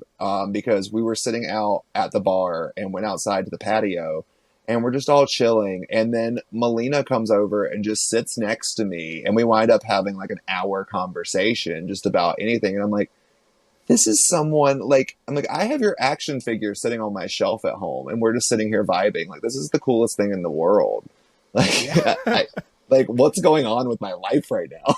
because we were sitting out at the bar and went outside to the patio and we're just all chilling. And then Melina comes over and just sits next to me and we wind up having like an hour conversation just about anything. And I'm like, this is someone like I'm like I have your action figure sitting on my shelf at home and we're just sitting here vibing like this is the coolest thing in the world. Like yeah. I like what's going on with my life right now?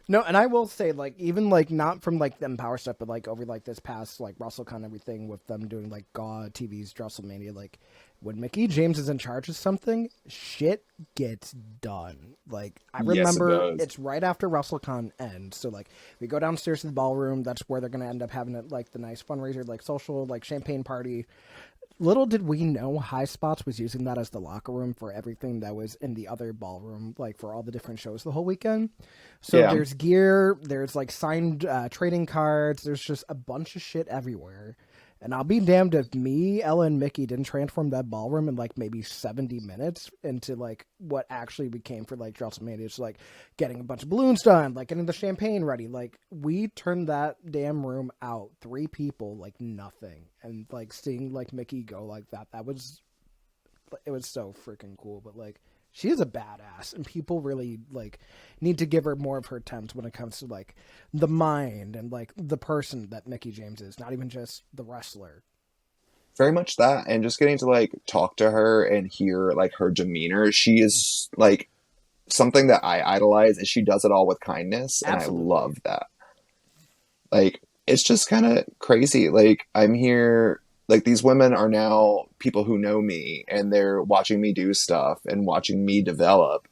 No, and I will say, like, even like not from like them power stuff, but like over like this past like WrestleCon and everything with them doing like GAW TV's WrestleMania, like when Mickey James is in charge of something, shit gets done. Like I Yes, it remember does. it's right after WrestleCon ends, so like we go downstairs to the ballroom. That's where they're gonna end up having it like the nice fundraiser, like social, like champagne party. Little did we know High Spots was using that as the locker room for everything that was in the other ballroom, like for all the different shows the whole weekend. So Yeah. there's gear, there's like signed trading cards, there's just a bunch of shit everywhere. And I'll be damned if me, Ella, and Mickey didn't transform that ballroom in like maybe 70 minutes into like what actually became for like WrestleMania. It's like getting a bunch of balloons done, like getting the champagne ready. Like we turned that damn room out, three people, like nothing. And like seeing like Mickey go like that, it was so freaking cool. But like she is a badass and people really like need to give her more of her attempt when it comes to like the mind and like the person that Mickey James is, not even just the wrestler. Very much that and just getting to like talk to her and hear like her demeanor. She is like something that I idolize and she does it all with kindness and I Absolutely. love that. Like it's just kind of crazy. Like I'm here like these women are now people who know me and they're watching me do stuff and watching me develop.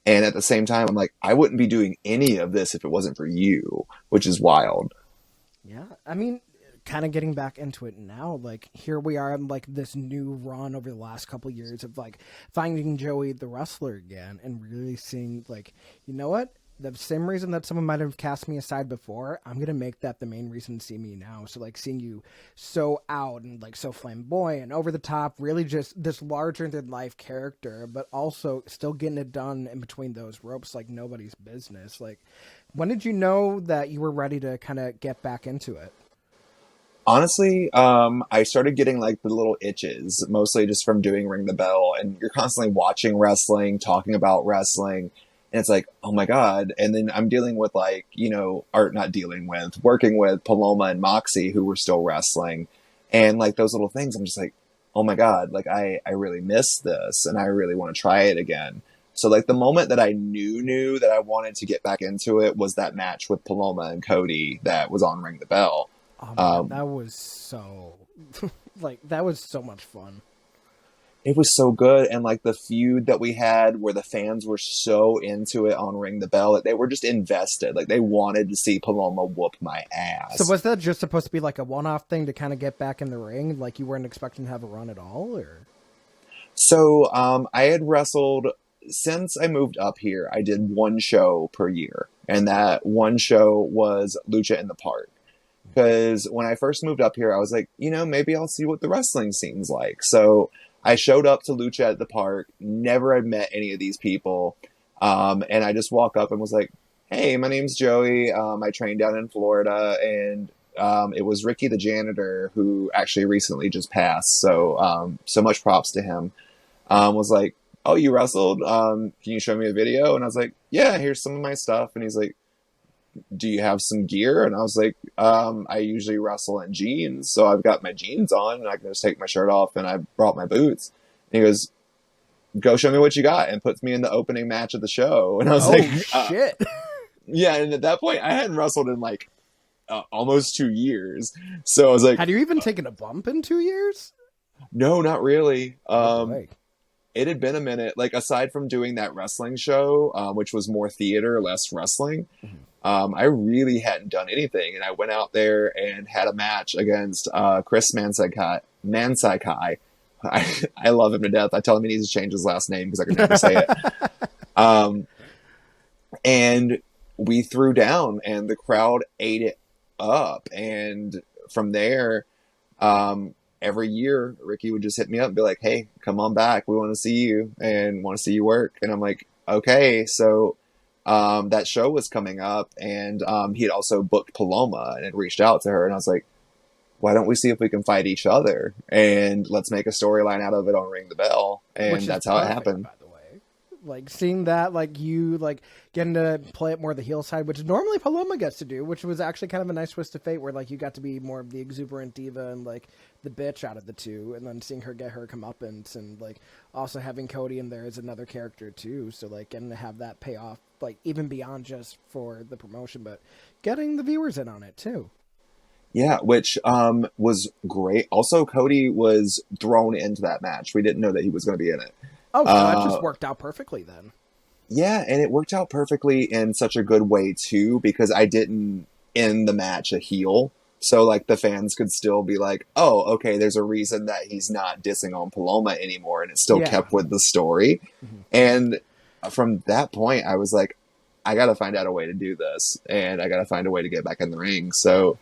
And at the same time, I'm like, I wouldn't be doing any of this if it wasn't for you, which is wild. Yeah. I mean, kind of getting back into it now, like here we are in like this new run over the last couple of years of like finding Joey the wrestler again and really seeing like, you know what? The same reason that someone might have cast me aside before, I'm gonna make that the main reason to see me now. So like seeing you so out and like so flamboyant and over the top, really just this larger than life character, but also still getting it done in between those ropes like nobody's business. Like, when did you know that you were ready to kind of get back into it? Honestly, I started getting like the little itches, mostly just from doing Ring the Bell. And you're constantly watching wrestling, talking about wrestling. And it's like, oh my God. And then I'm dealing with like, or not dealing with, working with Paloma and Moxie, who were still wrestling. And like those little things, I'm just like, oh my God, like I really miss this and I really want to try it again. So like the moment that I knew that I wanted to get back into it was that match with Paloma and Cody that was on Ring the Bell. Oh my god, Um, that was so like that was so much fun. it was so good, and like the feud that we had where the fans were so into it on Ring the Bell that they were just invested, like they wanted to see Paloma whoop my So ass. was that just supposed to be like a one-off thing to kind of get back in the ring? Like you weren't expecting to have a run at all, or? So I had wrestled since I moved up here. I did one show per year, and that one show was Lucha in the Park. Because when I first moved up here, I was like, maybe I'll see what the wrestling scene's like. So I showed up to Lucha at the park, never had met any of these people. And I just walk up and was like, hey, my name's Joey. I trained down in Florida. And it was Ricky the janitor who actually recently just passed. So much props to him. Was like, oh, you wrestled? Can you show me a video? And I was like, yeah, here's some of my stuff. And he's like, do you have some gear? And I was like, I usually wrestle in jeans, so I've got my jeans on and I can just take my shirt off and I brought my boots. And he goes, go show me what you got, and puts me in the opening match of the show. And I was like, Oh shit! yeah. And at that point I hadn't wrestled in like almost 2 years. So I was like, Had you even taken a bump in 2 years? no, not really. Oh boy. It had been a minute, like aside from doing that wrestling show, which was more theater, less wrestling. I really hadn't done anything, and I went out there and had a match against Chris Mansaikai. I love him to death. I tell him he needs to change his last name because I can never say it. Um, and we threw down, and the crowd ate it up. And from there, every year, Ricky would just hit me up and be like, "Hey, come on back. We want to see you and want to see you work." And I'm like, "Okay." So that show was coming up, and he had also booked Paloma and had reached out to her, and I was like, why don't we see if we can fight each other and let's make a storyline out of it on Ring the Bell? And Which is that's how it perfect, happened. by the way. Like seeing that, like you like getting to play it more the heel side, which normally Paloma gets to do, which was actually kind of a nice twist of fate, where like you got to be more of the exuberant diva and like the bitch out of the two, and then seeing her get her comeuppance, and like also having Cody in there as another character too. So like getting to have that pay off, like even beyond just for the promotion, but getting the viewers in on it too. Yeah, which was great. Also, Cody was thrown into that match. We didn't know that he was going to be in it. Oh, so that just Uh, worked out perfectly then. yeah, and it worked out perfectly in such a good way too, because I didn't end the match a heel. So like the fans could still be like, "Oh, okay, there's a reason that he's not dissing on Paloma anymore," and it still Yeah. kept with the story. Mhm. And from that point, I was like, "I got to find out a way to do this, and I got to find a way to get back in the ring." So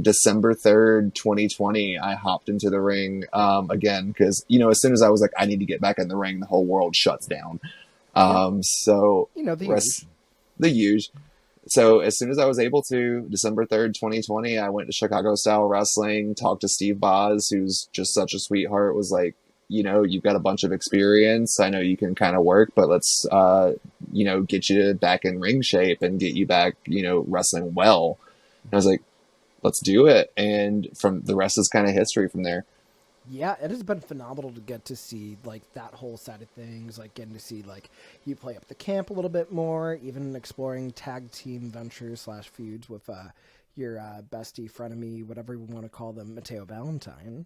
December 3rd, 2020, I hopped into the ring again because as soon as I was like, I need to get back in the ring, the whole world shuts down. Yep. So You know the rest use. the huge. So as soon as I was able to, December 3rd, 2020, I went to Chicago Style Wrestling, talked to Steve Boz, who's just such a sweetheart, was like, you've got a bunch of experience. I know you can kind of work, but let's, get you back in ring shape and get you back, wrestling well. And I was like, let's do it. And from the rest is kind of history from there. Yeah, it has been phenomenal to get to see like that whole side of things, like getting to see like you play up the camp a little bit more, even exploring tag team ventures slash feuds with your bestie, frenemy, whatever you want to call them, Mateo Valentine.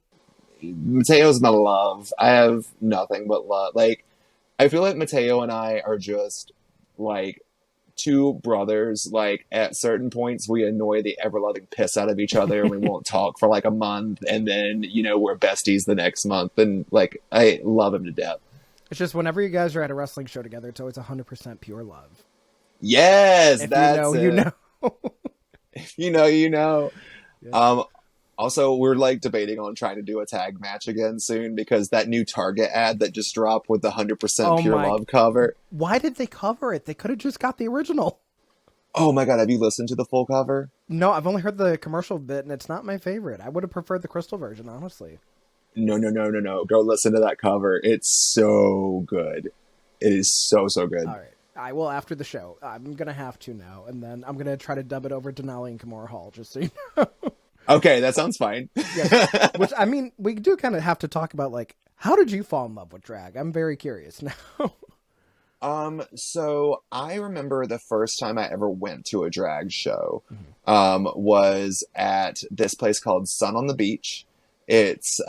Mateo's my love. I have nothing but love. Like, I feel like Mateo and I are just like two brothers. Like, at certain points, we annoy the ever loving piss out of each other and we won't talk for like a month. And then, we're besties the next month. And like, I love him to death. It's just whenever you guys are at a wrestling show together, it's always 100% pure love. Yes, If you that's know, you it. know. You know. Yeah. Um, Also, we're like debating on trying to do a tag match again soon because that new Target ad that just dropped with the 100% Oh Pure my! Love cover. Why did they cover it? They could have just got the original. Oh my God, have you listened to the full cover? No, I've only heard the commercial bit, and it's not my favorite. I would have preferred the crystal version, honestly. No, no, no, no, no. Go listen to that cover. It's so good. It is so, so good. All right. I will after the show. I'm gonna have to now, and then I'm gonna try to dub it over Denali and Kimura Hall, just so you know. Okay, that sounds fine. Yes. Which I mean, we do kind of have to talk about like how did you fall in love with drag? I'm very curious now. So I remember the first time I ever went to a drag show, Mhm. was at this place called Sun on the Beach. It's,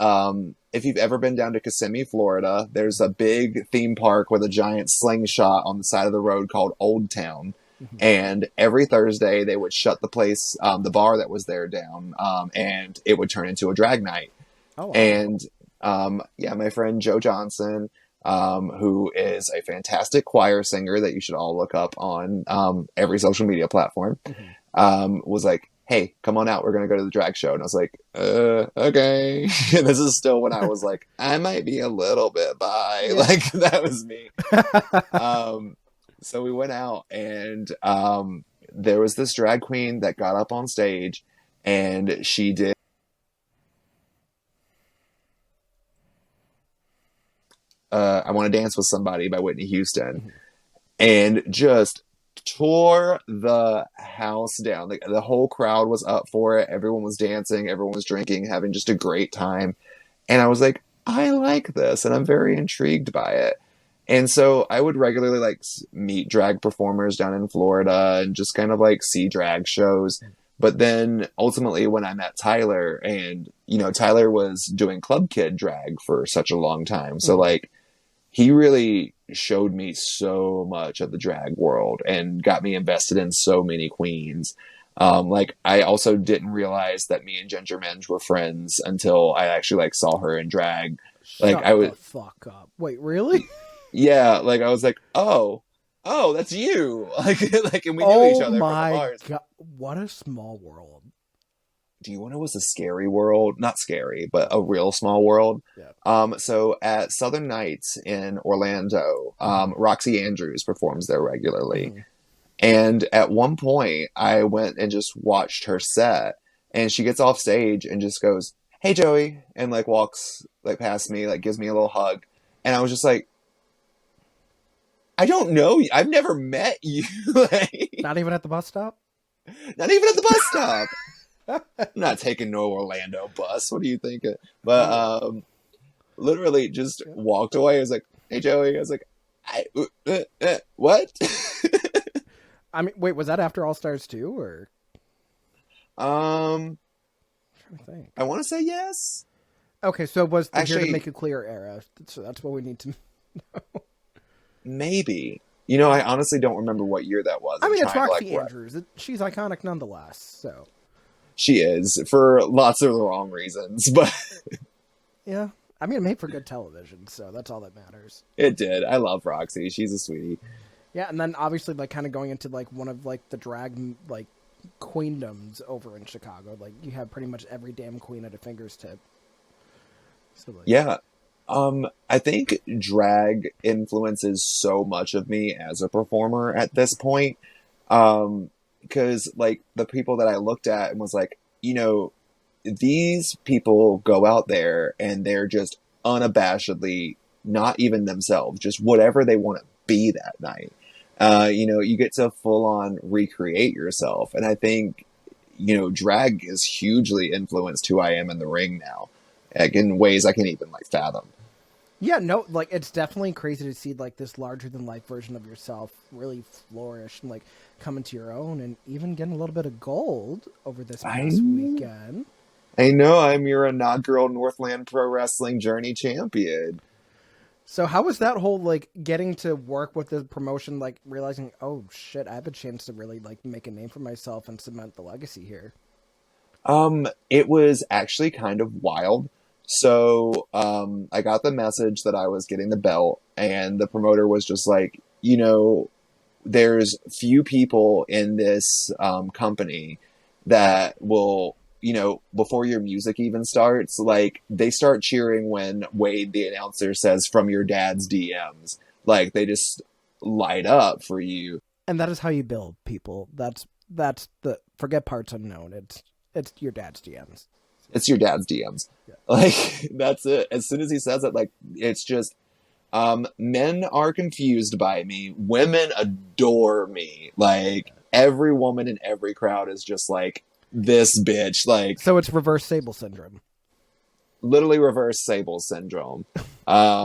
if you've ever been down to Kissimmee, Florida, there's a big theme park with a giant slingshot on the side of the road called Old Town. Mhm. And every Thursday they would shut the place, the bar that was there down, and it would turn into a drag night. Oh wow. And yeah, my friend Joe Johnson, who is a fantastic choir singer that you should all look up on every social media platform, Mhm. was like, "Hey, come on out. We're going to go to the drag show." And I was like, okay. And this is still when I was like, I might be a little bit bi. Yeah. Like, that was me. Um, so we went out, and there was this drag queen that got up on stage, and she did I Want to Dance with Somebody by Whitney Houston, Mhm. and just tore the house down. The whole crowd was up for it. Everyone was dancing, everyone was drinking, having just a great time. And I was like, I like this, and I'm very intrigued by it. And so I would regularly like meet drag performers down in Florida and just kind of like see drag shows. But then ultimately, when I met Tyler, and Tyler was doing Club Kid drag for such a long time, so Mhm. like he really showed me so much of the drag world and got me invested in so many queens. Like I also didn't realize that me and Ginger Minge were friends until I actually like saw her in drag. Like Shut I the would, fuck up. Wait, really? yeah, like I was like, oh, that's you. Like, and we knew each Oh other from the my bars. god. What a small world. Do you want to know what's a scary world? Not scary, but a real small world. Yeah. So at Southern Nights in Orlando, Roxy Andrews performs there regularly. Mm-hmm. And at one point, I went and just watched her set, and she gets off stage and just goes, "Hey, Joey," and like walks like past me, like gives me a little hug, and I was just like, "I don't know, I've never met you, like, Not even at the bus stop? not even at the bus stop. I'm not taking no Orlando bus. What are you thinking?" But Yeah. literally just Yeah. walked away. I was like, "Hey, Joey," I was like, what?" I mean, wait, was that after All Stars 2 or? um, I'm trying to think. I want to say yes. Okay, so it was the Here to Actually, Make It Clear era. So that's what we need to. maybe. You know, I honestly don't remember what year that was. I I'm mean, it's trying to like Roxy what Andrews. She's iconic nonetheless. So she is for lots of the wrong reasons, but yeah, I mean, it made for good television, so that's all that matters. it did. I love Roxy. She's a sweetie. Yeah, and then obviously, like, kind of going into like one of like the drag like queendoms over in Chicago. Like, you have pretty much every damn queen at a finger's tip. So like, Yeah. I think drag influences so much of me as a performer at this point. Because like the people that I looked at and was like, you know, these people go out there and they're just unabashedly not even themselves, just whatever they want to be that night. You know, you get to full on recreate yourself. And I think, you know, drag is hugely influenced who I am in the ring now, like in ways I can even like fathom. yeah, no, like it's definitely crazy to see like this larger than life version of yourself really flourish and like come into your own and even getting a little bit of gold over this I past weekend. I know I'm your inaugural Northland Pro Wrestling Journey champion. So how was that whole like getting to work with the promotion, like realizing, oh shit, I have a chance to really like make a name for myself and cement the legacy here. It was actually kind of wild. So, I got the message that I was getting the belt, and the promoter was just like, you know, there's few people in this company that will, you know, before your music even starts, like they start cheering when Wade, the announcer, says from your dad's DMs. Like they just light up for you. And that is how you build people. That's the forget parts unknown. It's your dad's DMs. It's your dad's DMs. Yeah. Like that's it. As soon as he says it, like it's just men are confused by me. Women adore me. Like every woman in every crowd is just like this bitch. Like So it's reverse Sable syndrome. literally reverse Sable syndrome. Yeah,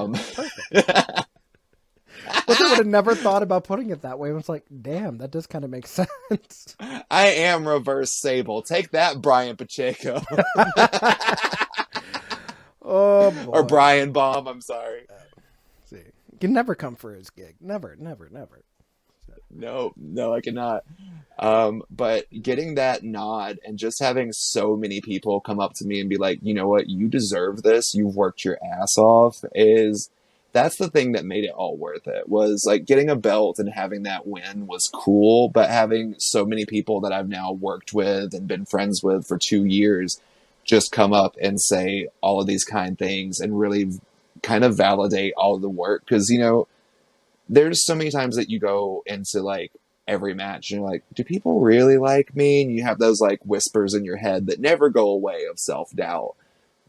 Um, perfect. Which I would have never thought about putting it that way. I was like, damn, that does kind of make sense. I am reverse Sable. Take that, Brian Pacheco. Oh Or boy. Brian Baum. I'm sorry. See, you can never come for his gig. Never, never, never. No, no, I cannot. But getting that nod and just having so many people come up to me and be like, you know what, you deserve this. You've worked your ass off is that's the thing that made it all worth it was like getting a belt and having that win was cool, but having so many people that I've now worked with and been friends with for 2 years just come up and say all of these kind things and really kind of validate all of the work. Cause you know, there's so many times that you go into like every match and you're like, do people really like me? And you have those like whispers in your head that never go away of self doubt.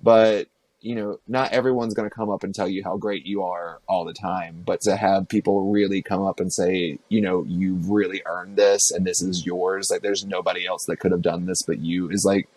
But, you know, not everyone's going to come up and tell you how great you are all the time. But to have people really come up and say, you know, you've really earned this and this is yours, like there's nobody else that could have done this but you, is like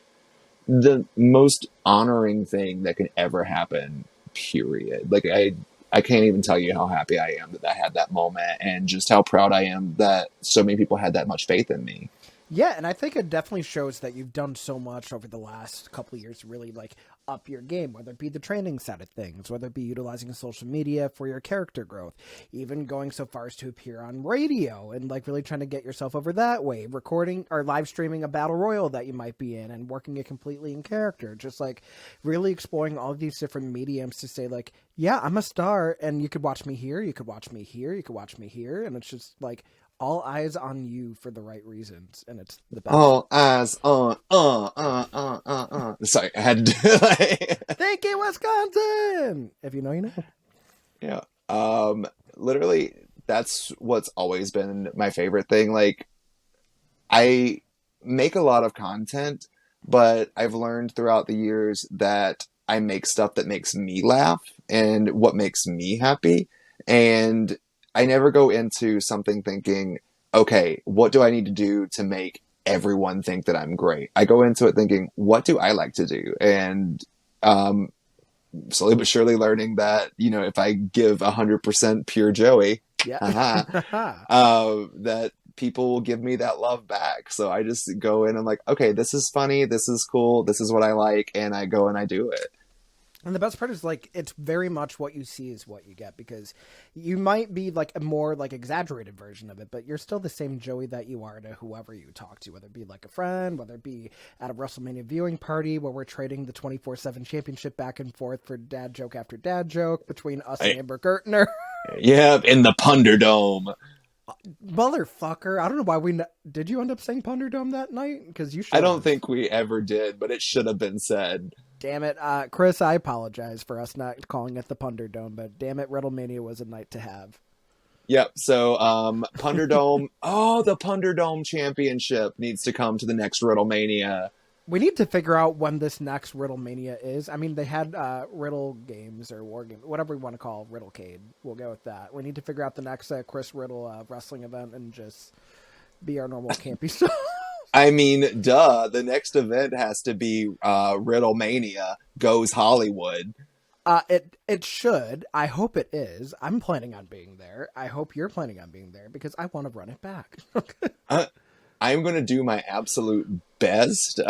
the most honoring thing that can ever happen, period. Like I can't even tell you how happy I am that I had that moment and just how proud I am that so many people had that much faith in me. Yeah, and I think it definitely shows that you've done so much over the last couple of years to really like up your game, whether it be the training side of things, whether it be utilizing social media for your character growth, even going so far as to appear on radio and like really trying to get yourself over that way, recording or live streaming a battle royal that you might be in and working it completely in character, just like really exploring all of these different mediums to say like, yeah, I'm a star and you could watch me here, you could watch me here, you could watch me here, and it's just like all eyes on you for the right reasons, and it's the best. All eyes on, Sorry, I had to do it. Thank you, Wisconsin. If you know, you know. Yeah. Literally, that's what's always been my favorite thing. Like, I make a lot of content, but I've learned throughout the years that I make stuff that makes me laugh and what makes me happy. And I never go into something thinking, okay, what do I need to do to make everyone think that I'm great? I go into it thinking, what do I like to do? And slowly but surely learning that, you know, if I give 100% pure Joey, Yeah. that people will give me that love back. So I just go in and like, okay, this is funny, this is cool, this is what I like, and I go and I do it. And the best part is like it's very much what you see is what you get, because you might be like a more like exaggerated version of it, but you're still the same Joey that you are to whoever you talk to, whether it be like a friend, whether it be at a WrestleMania viewing party where we're trading the 24/7 championship back and forth for dad joke after dad joke between us and Amber Gertner. Yeah, in the Punderdome. Motherfucker. I don't know why did you end up saying Punderdome that night? Because you should. I don't think we ever did, but it should have been said. Damn it. Chris, I apologize for us not calling it the Punderdome, but damn it, Riddlemania was a night to have. Yep. So, Punderdome. Oh, the Punderdome Championship needs to come to the next Riddlemania. We need to figure out when this next Riddlemania is. I mean, they had Riddle games or War Games, whatever we want to call Riddlecade. We'll go with that. We need to figure out the next Chris Riddle wrestling event and just be our normal campy stuff. I mean, duh. The next event has to be Riddlemania Goes Hollywood. It should. I hope it is. I'm planning on being there. I hope you're planning on being there because I want to run it back. I'm going to do my absolute best.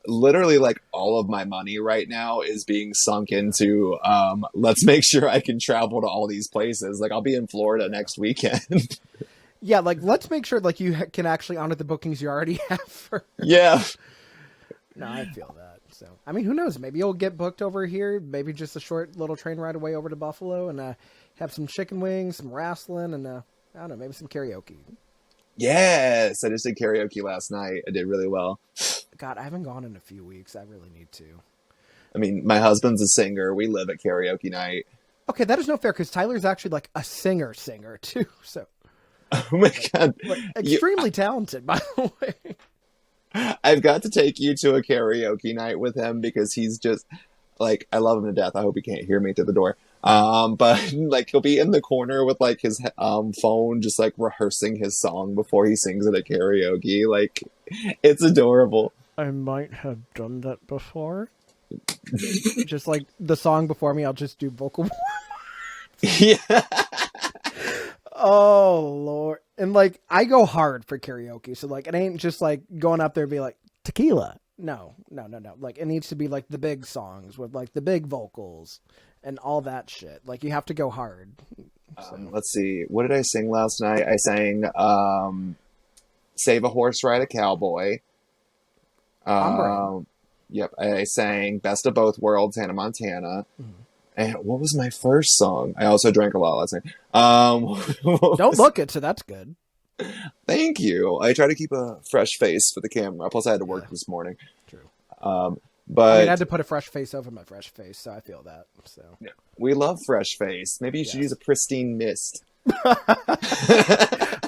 Literally, like, all of my money right now is being sunk into, let's make sure I can travel to all these places. Like, I'll be in Florida next weekend. Yeah, like, let's make sure, like, you can actually honor the bookings you already have for... Yeah. No, I feel that. So, I mean, who knows? Maybe you'll get booked over here. Maybe just a short little train ride away over to Buffalo and have some chicken wings, some wrestling, and, I don't know, maybe some karaoke. Yes, I just did karaoke last night. I did really well. God, I haven't gone in a few weeks. I really need to. I mean, my husband's a singer. We live at karaoke night. Okay, that is no fair because Tyler's actually like a singer too. So, oh my God, extremely talented, by the way. I've got to take you to a karaoke night with him because he's just like, I love him to death. I hope he can't hear me through the door. But like he'll be in the corner with like his phone, just like rehearsing his song before he sings it at karaoke. Like, it's adorable. I might have done that before. Just like the song before me, I'll just do vocal. Yeah. Oh Lord. And like I go hard for karaoke. So like it ain't just like going up there and be like tequila. No. Like it needs to be like the big songs with like the big vocals and all that shit. Like you have to go hard. So. Let's see. What did I sing last night? I sang Save a Horse, Ride a Cowboy. Yep. I sang Best of Both Worlds, Hannah Montana. Mm-hmm. And what was my first song? I also drank a lot last night. Don't look it, so that's good. Thank you. I try to keep a fresh face for the camera. Plus, I had to work this morning. True. But I mean, I had to put a fresh face over my fresh face, so I feel that. So yeah. We love fresh face. Maybe you should use a pristine mist.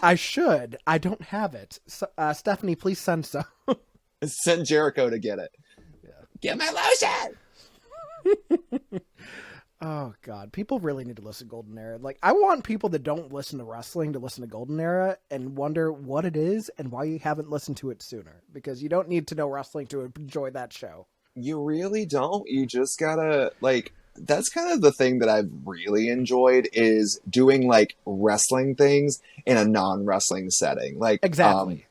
I should. I don't have it. So, Stephanie, please send some. Send Jericho to get it. Yeah. Get my lotion! Oh, God. People really need to listen to Golden Era. Like, I want people that don't listen to wrestling to listen to Golden Era and wonder what it is and why you haven't listened to it sooner. Because you don't need to know wrestling to enjoy that show. You really don't. You just gotta, like, that's kind of the thing that I've really enjoyed is doing, like, wrestling things in a non-wrestling setting. Like, exactly.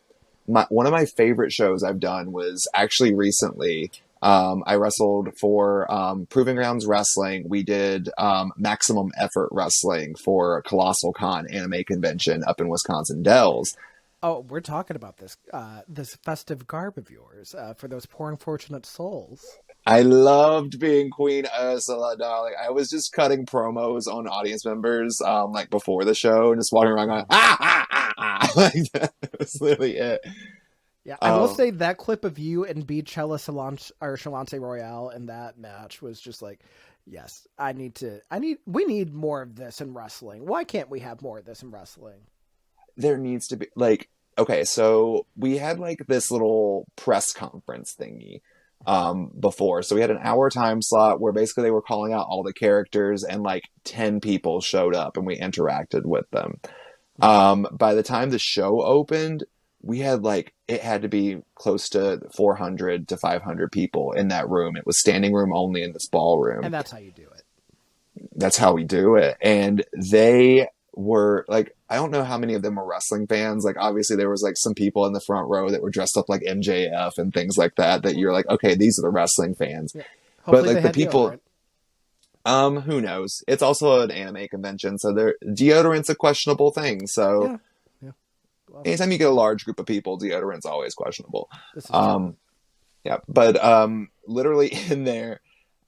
One of my favorite shows I've done was actually recently I wrestled for Proving Grounds Wrestling. We did Maximum Effort Wrestling for Colossal Con Anime Convention up in Wisconsin Dells. Oh, we're talking about this festive garb of yours for those poor unfortunate souls. I loved being Queen Ursula, darling. I was just cutting promos on audience members, like before the show, and just walking around going ah ah ah ah. Like that was literally it. Yeah, I will Um, say that clip of you and Beachella Solange or Chalance Royale in that match was just like, yes, we need more of this in wrestling. Why can't we have more of this in wrestling? there needs to be like okay, so we had like this little press conference thingy before. So we had an hour time slot where basically they were calling out all the characters and like 10 people showed up and we interacted with them. By the time the show opened, we had like it had to be close to 400 to 500 people in that room. It was standing room only in this ballroom. And that's how you do it. That's how we do it. And they were like, I don't know how many of them were wrestling fans. Like, obviously, there was like some people in the front row that were dressed up like MJF and things like that. That you're like, okay, these are the wrestling fans. Yeah. But Hopefully they like the had people, deodorant. who knows? It's also an anime convention, so their deodorant's a questionable thing. So Yeah. Yeah. Well, anytime you get a large group of people, deodorant's always questionable. this is true. Um, yeah, but literally in there,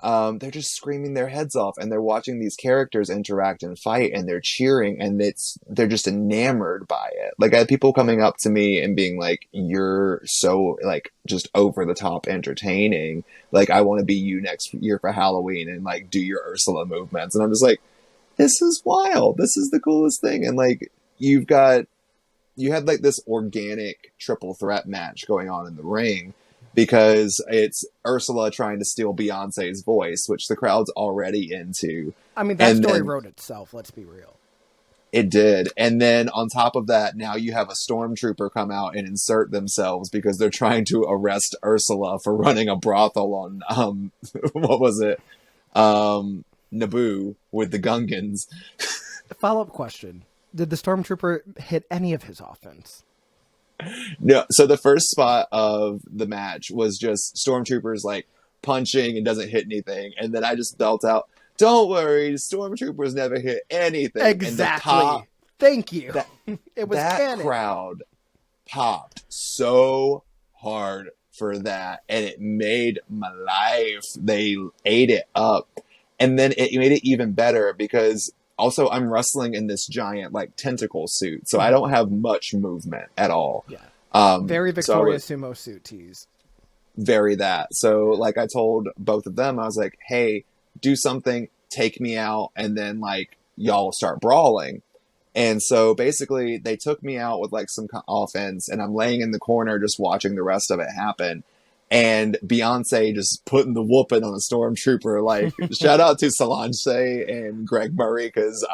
they're just screaming their heads off, and they're watching these characters interact and fight, and they're cheering, and they're just enamored by it. Like I had people coming up to me and being like, "You're so like just over the top entertaining. Like I want to be you next year for Halloween and like do your Ursula movements." And I'm just like, "This is wild. This is the coolest thing." And like you had like this organic triple threat match going on in the ring because it's Ursula trying to steal Beyonce's voice, which the crowd's already into. I mean, that And story then wrote itself. Let's be real. it did. And then on top of that, now you have a stormtrooper come out and insert themselves because they're trying to arrest Ursula for running a brothel on, what was it? Naboo with the Gungans. Follow up question: did the stormtrooper hit any of his offense? No, so the first spot of the match was just stormtroopers like punching and doesn't hit anything, and then I just belt out, "Don't worry, stormtroopers never hit anything." And the Exactly. Thank you. that It was that canon. crowd popped so hard for that, and it made my life. They ate it up, and then it made it even better because also I'm wrestling in this giant like tentacle suit, so I don't have much movement at all. Yeah. Very So I was Victoria's Sumo suit tease. very that. So like I told both of them, I was like, "Hey, do something, take me out, and then like y'all start brawling." And so basically, they took me out with like some offense, and I'm laying in the corner just watching the rest of it happen. And Beyonce just putting the whooping on a stormtrooper. Like, shout out to Solange and Greg Murray, because,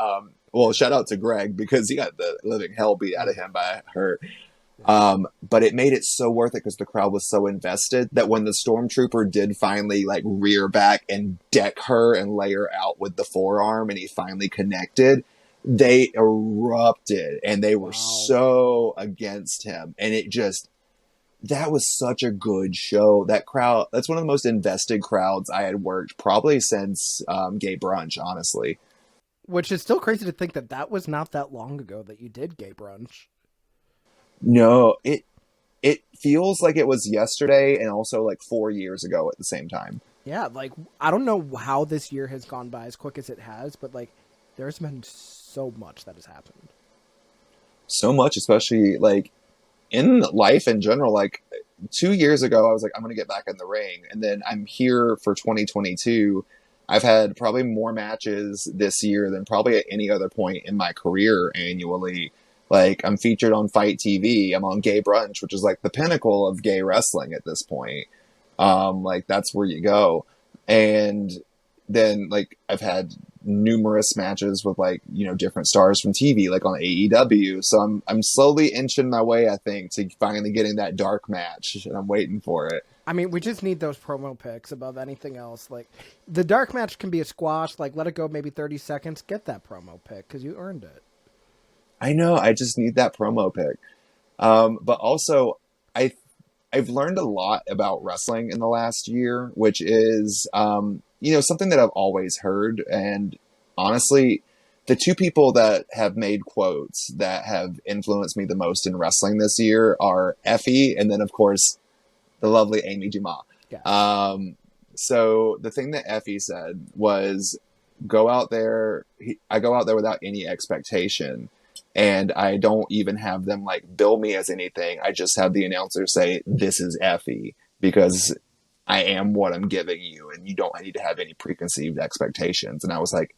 well, shout out to Greg because he got the living hell beat out of him by her. But it made it so worth it because the crowd was so invested that when the stormtrooper did finally like rear back and deck her and lay her out with the forearm, and he finally connected, they erupted and they were Wow. so against him. And it just, that was such a good show. That crowd, that's one of the most invested crowds I had worked probably since Gay Brunch, honestly. Which is still crazy to think that that was not that long ago that you did gay brunch. No, it feels like it was yesterday and also like 4 years ago at the same time. Yeah, like I don't know how this year has gone by as quick as it has, but like there's been so much that has happened. So much, especially like in life in general. Like 2 years ago, I was like, I'm going to get back in the ring. And then I'm here for 2022. I've had probably more matches this year than probably at any other point in my career annually. Like I'm featured on Fight TV. I'm on Gay Brunch, which is like the pinnacle of gay wrestling at this point. Like that's where you go. And then like I've had numerous matches with like, you know, different stars from TV, like on AEW. So I'm slowly inching my way, I think, to finally getting that dark match, and I'm waiting for it. I mean, we just need those promo pics above anything else. Like the dark match can be a squash. Like let it go maybe 30 seconds. Get that promo pic because you earned it. I know, I just need that promo pick. But also, I I've learned a lot about wrestling in the last year, which is, something that I've always heard. And honestly, the two people that have made quotes that have influenced me the most in wrestling this year are Effie, and then of course the lovely Amy Dumas. Yes. So the thing that Effie said was, go out there. I go out there without any expectation, and I don't even have them like bill me as anything. I just have the announcer say, "This is Effie," because I am what I'm giving you, and you don't need to have any preconceived expectations. And I was like,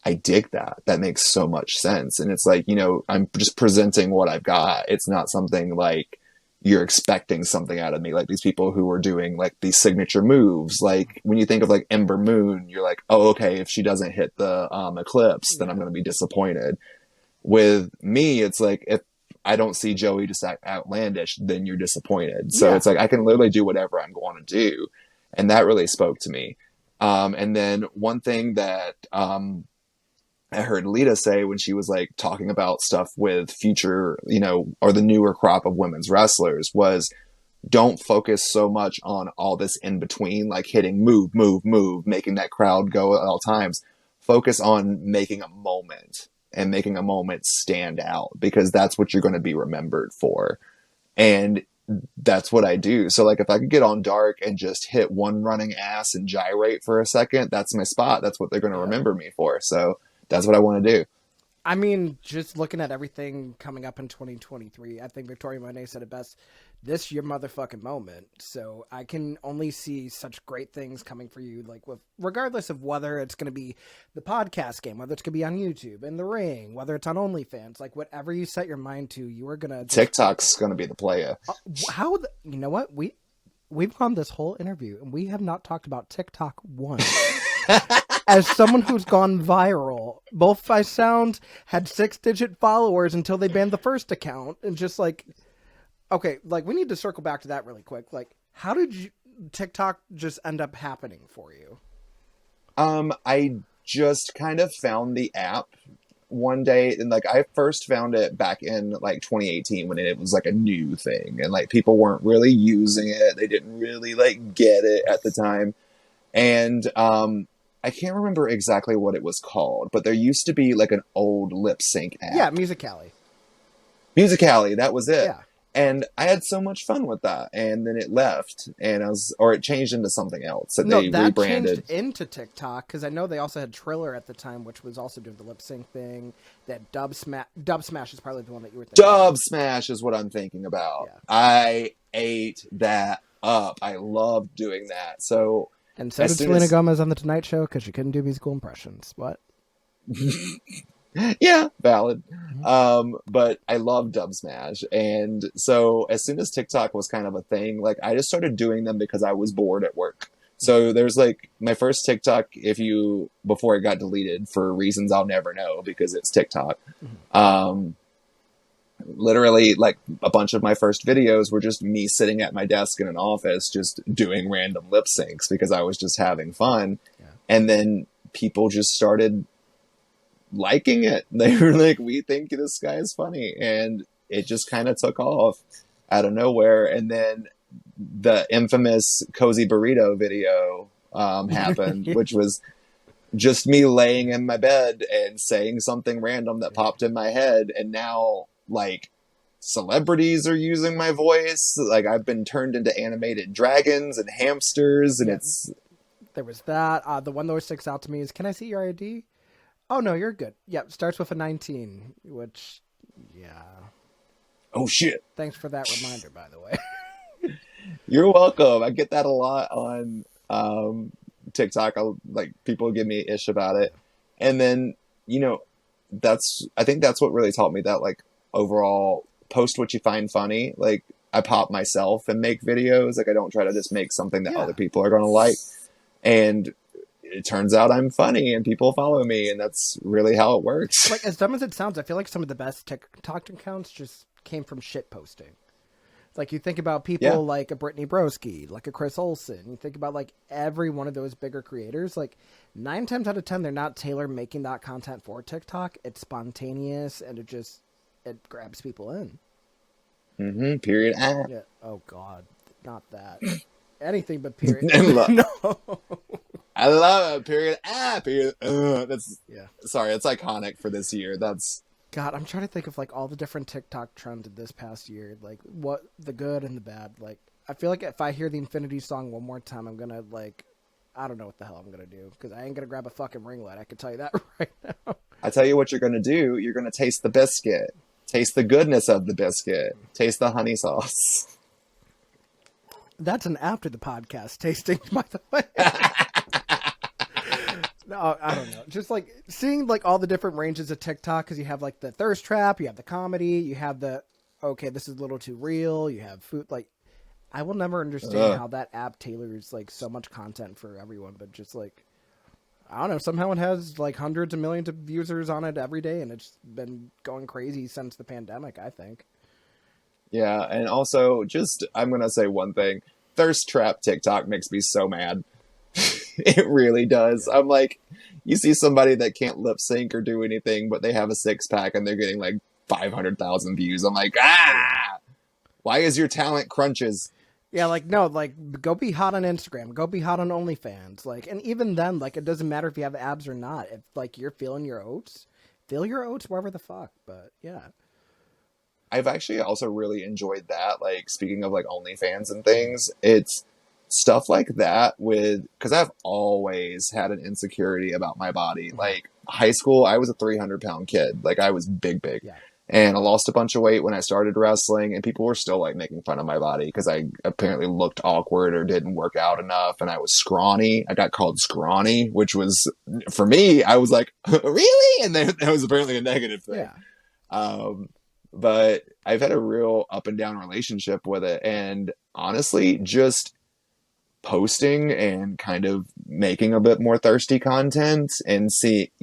I dig that. That makes so much sense. And it's like, I'm just presenting what I've got. It's not something like you're expecting something out of me. Like these people who are doing like these signature moves. Like when you think of like Ember Moon, you're like, oh, okay, if she doesn't hit the eclipse, then I'm going to be disappointed. With me, it's like, if I don't see Joey just act outlandish, then you're disappointed. So it's like, I can literally do whatever I'm going to do. And that really spoke to me. And then one thing that, I heard Lita say when she was like talking about stuff with future, or the newer crop of women's wrestlers was, don't focus so much on all this in between, like hitting move, move, move, making that crowd go at all times. Focus on making a moment and making a moment stand out, because that's what you're going to be remembered for. And that's what I do. So like if I could get on Dark and just hit one running ass and gyrate for a second, that's my spot. That's what they're going to remember me for. So that's what I want to do. I mean, just looking at everything coming up in 2023, I think Victoria Monet said it best. This your motherfucking moment. So I can only see such great things coming for you, like regardless of whether it's going to be the podcast game, whether it's going to be on YouTube, in the ring, whether it's on OnlyFans, like whatever you set your mind to, you are going to. TikTok's going to be the player. You know what? We've gone this whole interview and we have not talked about TikTok once. As someone who's gone viral, both by sound had 6-digit followers until they banned the first account, and just like, okay, like we need to circle back to that really quick. Like, how did TikTok just end up happening for you? I just kind of found the app one day, and like I first found it back in like 2018 when it was like a new thing, and like people weren't really using it. They didn't really like get it at the time. And I can't remember exactly what it was called, but there used to be like an old lip sync app. Yeah, Musical.ly. Musical.ly, that was it. Yeah. And I had so much fun with that. And then it left, and it changed into something else that they that rebranded. changed into TikTok, because I know they also had Triller at the time, which was also doing the lip sync thing. That Dub Smash is probably the one that you were thinking Dub of. Smash is what I'm thinking about. Yeah. I ate that up. I loved doing that. So. And so did Selena Gomez on The Tonight Show, because she couldn't do musical impressions. What? Yeah, valid. But I love Dub Smash. And so as soon as TikTok was kind of a thing, like I just started doing them because I was bored at work. So there's like my first TikTok, before it got deleted for reasons I'll never know because it's TikTok. Literally like a bunch of my first videos were just me sitting at my desk in an office just doing random lip syncs because I was just having fun. Yeah. And then people just started liking it. They were like, we think this guy is funny. And it just kind of took off out of nowhere. And then the infamous Cozy Burrito video happened, which was just me laying in my bed and saying something random that popped in my head. And now like celebrities are using my voice. Like I've been turned into animated dragons and hamsters, and there was that. The one that always sticks out to me is, can I see your ID? Oh no, you're good. Yep, starts with a 19, which, yeah. Oh shit. Thanks for that reminder, by the way. You're welcome. I get that a lot on TikTok. Like people give me ish about it. And then, I think that's what really taught me that like overall post what you find funny. Like I pop myself and make videos. Like I don't try to just make something that other people are going to like. And it turns out I'm funny and people follow me, and that's really how it works. Like as dumb as it sounds, I feel like some of the best TikTok accounts just came from shit posting. Like you think about people like a Brittany Broski, like a Chris Olsen. You think about like every one of those bigger creators. Like 9 times out of 10, they're not tailor making that content for TikTok. It's spontaneous and it grabs people in. Period. Ah. Yeah. Oh God, not that. Anything but period. And No. I love it. Period. Ah. Period. That's Yeah. sorry. It's iconic for this year. That's God, I'm trying to think of like all the different TikTok trends of this past year, like what the good and the bad. Like, I feel like if I hear the Infinity song one more time, I'm gonna like, I don't know what the hell I'm gonna do because I ain't gonna grab a fucking ring light. I can tell you that right now. I tell you what you're gonna do. You're gonna taste the biscuit. Taste the goodness of the biscuit. Taste the honey sauce. That's an after the podcast tasting, by the way. No, I don't know. Just like seeing like all the different ranges of TikTok because you have like the thirst trap, you have the comedy, you have the okay, this is a little too real. You have food. Like I will never understand how that app tailors like so much content for everyone, but just like I don't know. Somehow it has like hundreds of millions of users on it every day, and it's been going crazy since the pandemic. I think. Yeah, and also just I'm gonna say one thing. Thirst trap TikTok makes me so mad. It really does. Yeah. I'm like, you see somebody that can't lip sync or do anything, but they have a six pack and they're getting like 500,000 views. I'm like, Yeah. ah, why is your talent crunches? Yeah, like no, like go be hot on Instagram, go be hot on OnlyFans, like, and even then, like, it doesn't matter if you have abs or not. If like you're feeling your oats, feel your oats wherever the fuck. But yeah, I've actually also really enjoyed that. Like, speaking of like OnlyFans and things, it's stuff like that with, because I've always had an insecurity about my body. mm-hmm. Like, high school, I was a 300-pound kid. Like, I was big, big. Yeah, And I lost a bunch of weight when I started wrestling, and people were still like making fun of my body because I apparently looked awkward or didn't work out enough, and I was scrawny. I got called scrawny, which was for me. I was like, really, and then that was apparently a negative thing. yeah. Um, but I've had a real up and down relationship with it, and honestly, just posting and kind of making a bit more thirsty content and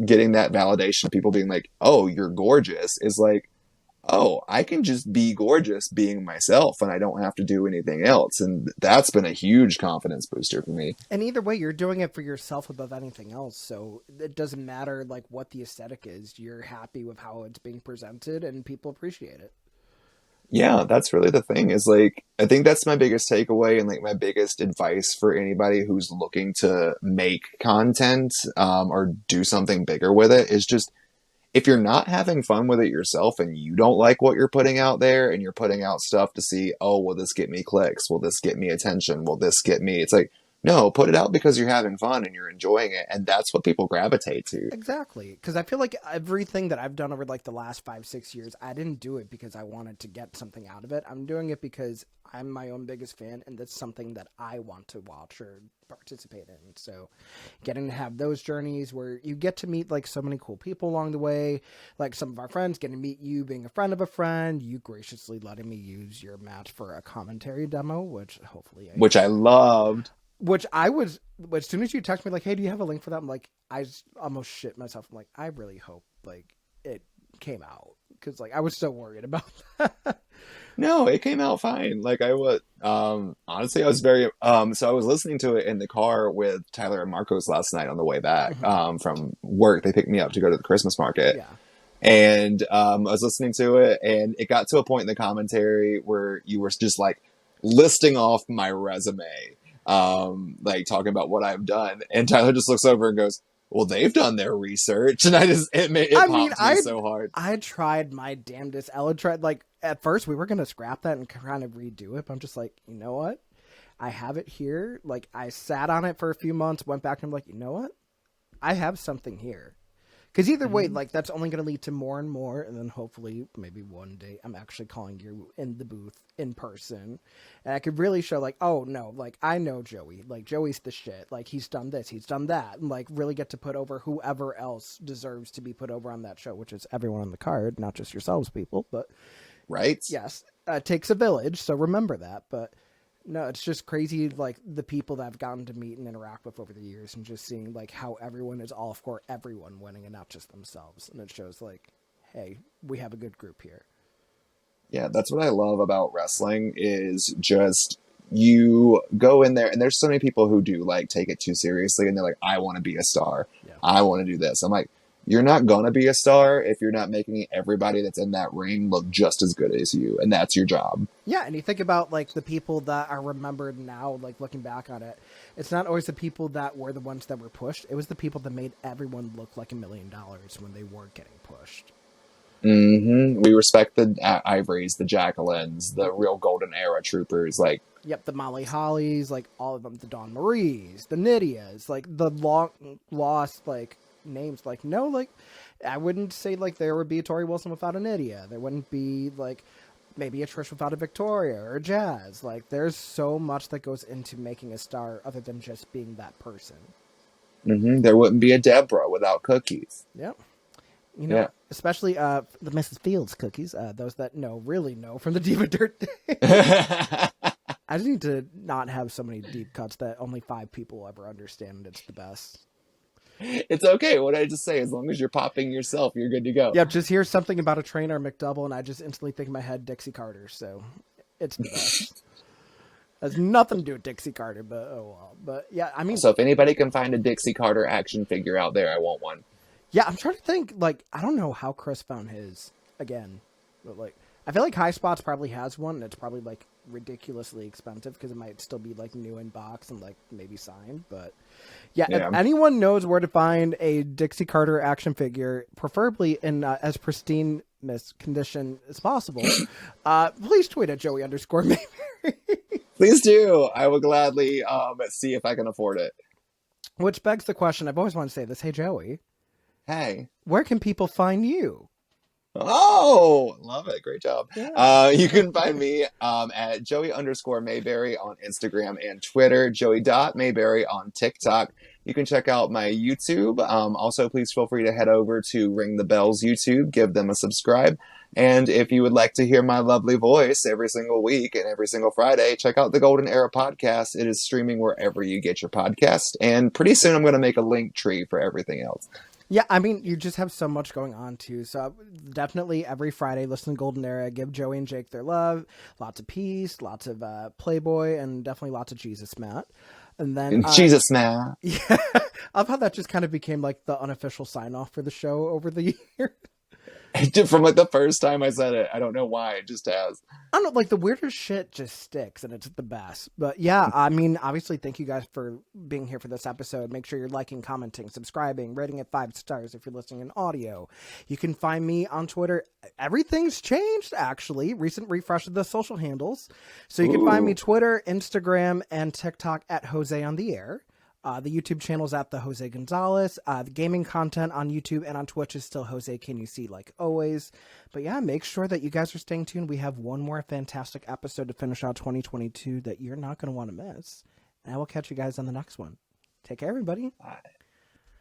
getting that validation of people being like, "Oh, you're gorgeous," is like, oh, I can just be gorgeous being myself and I don't have to do anything else. And that's been a huge confidence booster for me. And either way, you're doing it for yourself above anything else. So it doesn't matter like what the aesthetic is. You're happy with how it's being presented, and people appreciate it. Yeah, that's really the thing is like, I think that's my biggest takeaway and like my biggest advice for anybody who's looking to make content or do something bigger with it is just if you're not having fun with it yourself and you don't like what you're putting out there and you're putting out stuff to see, oh, will this get me clicks? Will this get me attention? Will this get me? It's like, no, put it out because you're having fun and you're enjoying it. And that's what people gravitate to. Exactly, because I feel like everything that I've done over like the last 5, 6 years, I didn't do it because I wanted to get something out of it. I'm doing it because I'm my own biggest fan, and that's something that I want to watch or participate in. So, getting to have those journeys where you get to meet like so many cool people along the way, like some of our friends, getting to meet you, being a friend of a friend, you graciously letting me use your match for a commentary demo, which hopefully Which I loved. which I was, as soon as you text me like, "Hey, do you have a link for that?" I'm like, I just almost shit myself. I'm like, I really hope like it came out because like I was so worried about that. No, it came out fine. Like I was, honestly, I was very, so I was listening to it in the car with Tyler and Marcos last night on the way back, from work. They picked me up to go to the Christmas market. Yeah, And, I was listening to it and it got to a point in the commentary where you were just like listing off my resume, like talking about what I've done. And Tyler just looks over and goes, well, they've done their research. And it I mean, popped me so hard. I tried my damnedest. Ella tried like at first we were gonna scrap that and kind of redo it, but I'm just like, you know what? I have it here. Like I sat on it for a few months, went back and I'm like, you know what? I have something here. Because either way, like that's only going to lead to more and more, and then hopefully, maybe one day, I'm actually calling you in the booth in person, and I could really show like, oh no, like I know Joey, like Joey's the shit, like he's done this, he's done that, and like really get to put over whoever else deserves to be put over on that show, which is everyone on the card, not just yourselves, people. But Right? yes, it takes a village, so remember that. But no, it's just crazy, like the people that I've gotten to meet and interact with over the years, and just seeing like how everyone is all for everyone winning and not just themselves. And it shows like, hey, we have a good group here. Yeah, that's what I love about wrestling is just you go in there and there's so many people who do like take it too seriously and they're like, I want to be a star. Yeah. I want to do this. I'm like, you're not gonna be a star if you're not making everybody that's in that ring look just as good as you, and that's your job. Yeah, and you think about like the people that are remembered now, like looking back on it, it's not always the people that were the ones that were pushed. It was the people that made everyone look like $1,000,000 when they weren't getting pushed. We respect the Ivories, the Jacquelines, the real golden era troopers. Like, Yep, the Molly Hollies, like all of them, the Dawn Maries, the Nydias, like the long lost like names. Like no, like I wouldn't say like there would be a Tori Wilson without a Nydia. There wouldn't be like maybe a Trish without a Victoria or a Jazz. Like there's so much that goes into making a star other than just being that person. there wouldn't be a Deborah without cookies. Yep. You know, Yeah. especially the Mrs. Fields cookies, those that know really know from the Diva Dirt days. I just need to not have so many deep cuts that only 5 people will ever understand. It's the best. It's okay. What I just say, as long as you're popping yourself, you're good to go. Yep, just hear something about a trainer McDouble, and I just instantly think in my head Dixie Carter. So it's the best. Has nothing to do with Dixie Carter, but oh well. But yeah, I mean, So if anybody can find a Dixie Carter action figure out there, I want one. yeah, I'm trying to think. Like, I don't know how Chris found his again, but like, I feel like High Spots probably has one, and it's probably like ridiculously expensive because it might still be like new in box and like maybe signed. But yeah, if anyone knows where to find a Dixie Carter action figure, preferably in as pristine condition as possible, please tweet at Joey_Mayberry. Please do. I will gladly see if I can afford it. Which begs the question, I've always wanted to say this. Hey, Joey. Hey. Where can people find you? Oh, love it. Great job. Yeah. You can find me at Joey_Mayberry on Instagram and Twitter, Joey.Mayberry on TikTok. You can check out my YouTube. Also, please feel free to head over to Ring the Bells YouTube, give them a subscribe. And if you would like to hear my lovely voice every single week and every single Friday, check out the Golden Era podcast. It is streaming wherever you get your podcast. And pretty soon I'm going to make a link tree for everything else. Yeah, I mean, you just have so much going on, too. So definitely every Friday, listen to Golden Era, give Joey and Jake their love. Lots of peace, lots of Playboy, and definitely lots of Jesus Matt. And then Jesus Matt. Yeah, I love how that just kind of became like the unofficial sign-off for the show over the years. From like the first time I said it. I don't know why. It just has. I don't know, like the weirdest shit just sticks and it's the best. But yeah, I mean, obviously, thank you guys for being here for this episode. Make sure you're liking, commenting, subscribing, rating it 5 stars if you're listening in audio. You can find me on Twitter. Everything's changed, actually. Recent refresh of the social handles. So you can find me Twitter, Instagram, and TikTok at Jose on the Air. The YouTube channel is at the Jose Gonzalez. The gaming content on YouTube and on Twitch is still Jose Can You See, like always. But yeah, make sure that you guys are staying tuned. We have one more fantastic episode to finish out 2022 that you're not going to want to miss. And I will catch you guys on the next one. Take care, everybody. Bye.